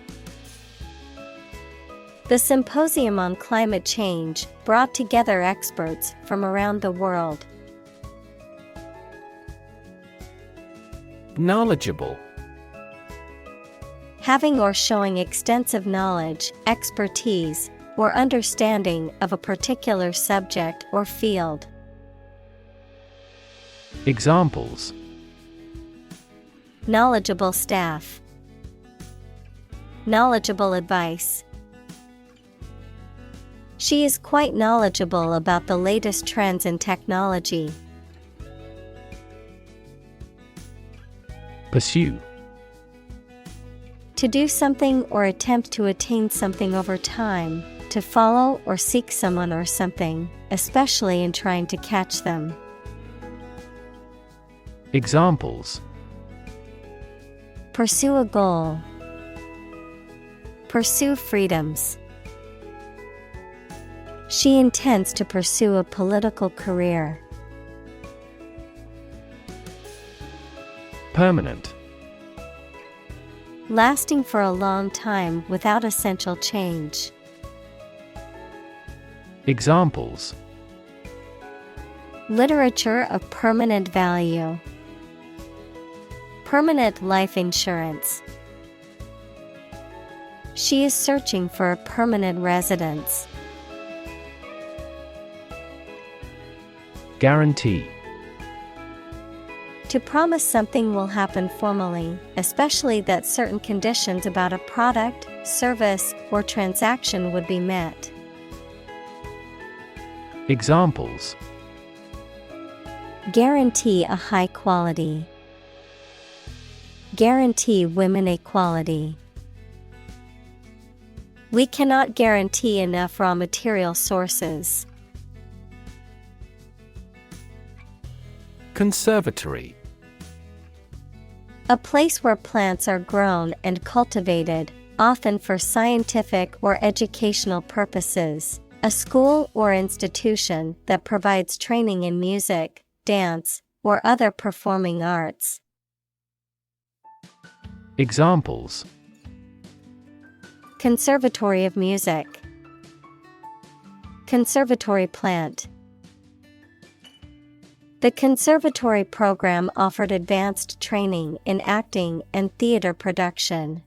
The symposium on climate change brought together experts from around the world. Knowledgeable. Having or showing extensive knowledge, expertise, or understanding of a particular subject or field. Examples: Knowledgeable staff. Knowledgeable advice. She is quite knowledgeable about the latest trends in technology. Pursue. To do something or attempt to attain something over time, to follow or seek someone or something, especially in trying to catch them. Examples: Pursue a goal. Pursue freedoms. She intends to pursue a political career. Permanent. Lasting for a long time without essential change. Examples: Literature of permanent value. Permanent life insurance. She is searching for a permanent residence. Guarantee. To promise something will happen formally, especially that certain conditions about a product, service, or transaction would be met. Examples: Guarantee a high quality. Guarantee women equality. We cannot guarantee enough raw material sources. Conservatory. A place where plants are grown and cultivated, often for scientific or educational purposes. A school or institution that provides training in music, dance, or other performing arts. Examples: Conservatory of music. Conservatory plant. The conservatory program offered advanced training in acting and theater production.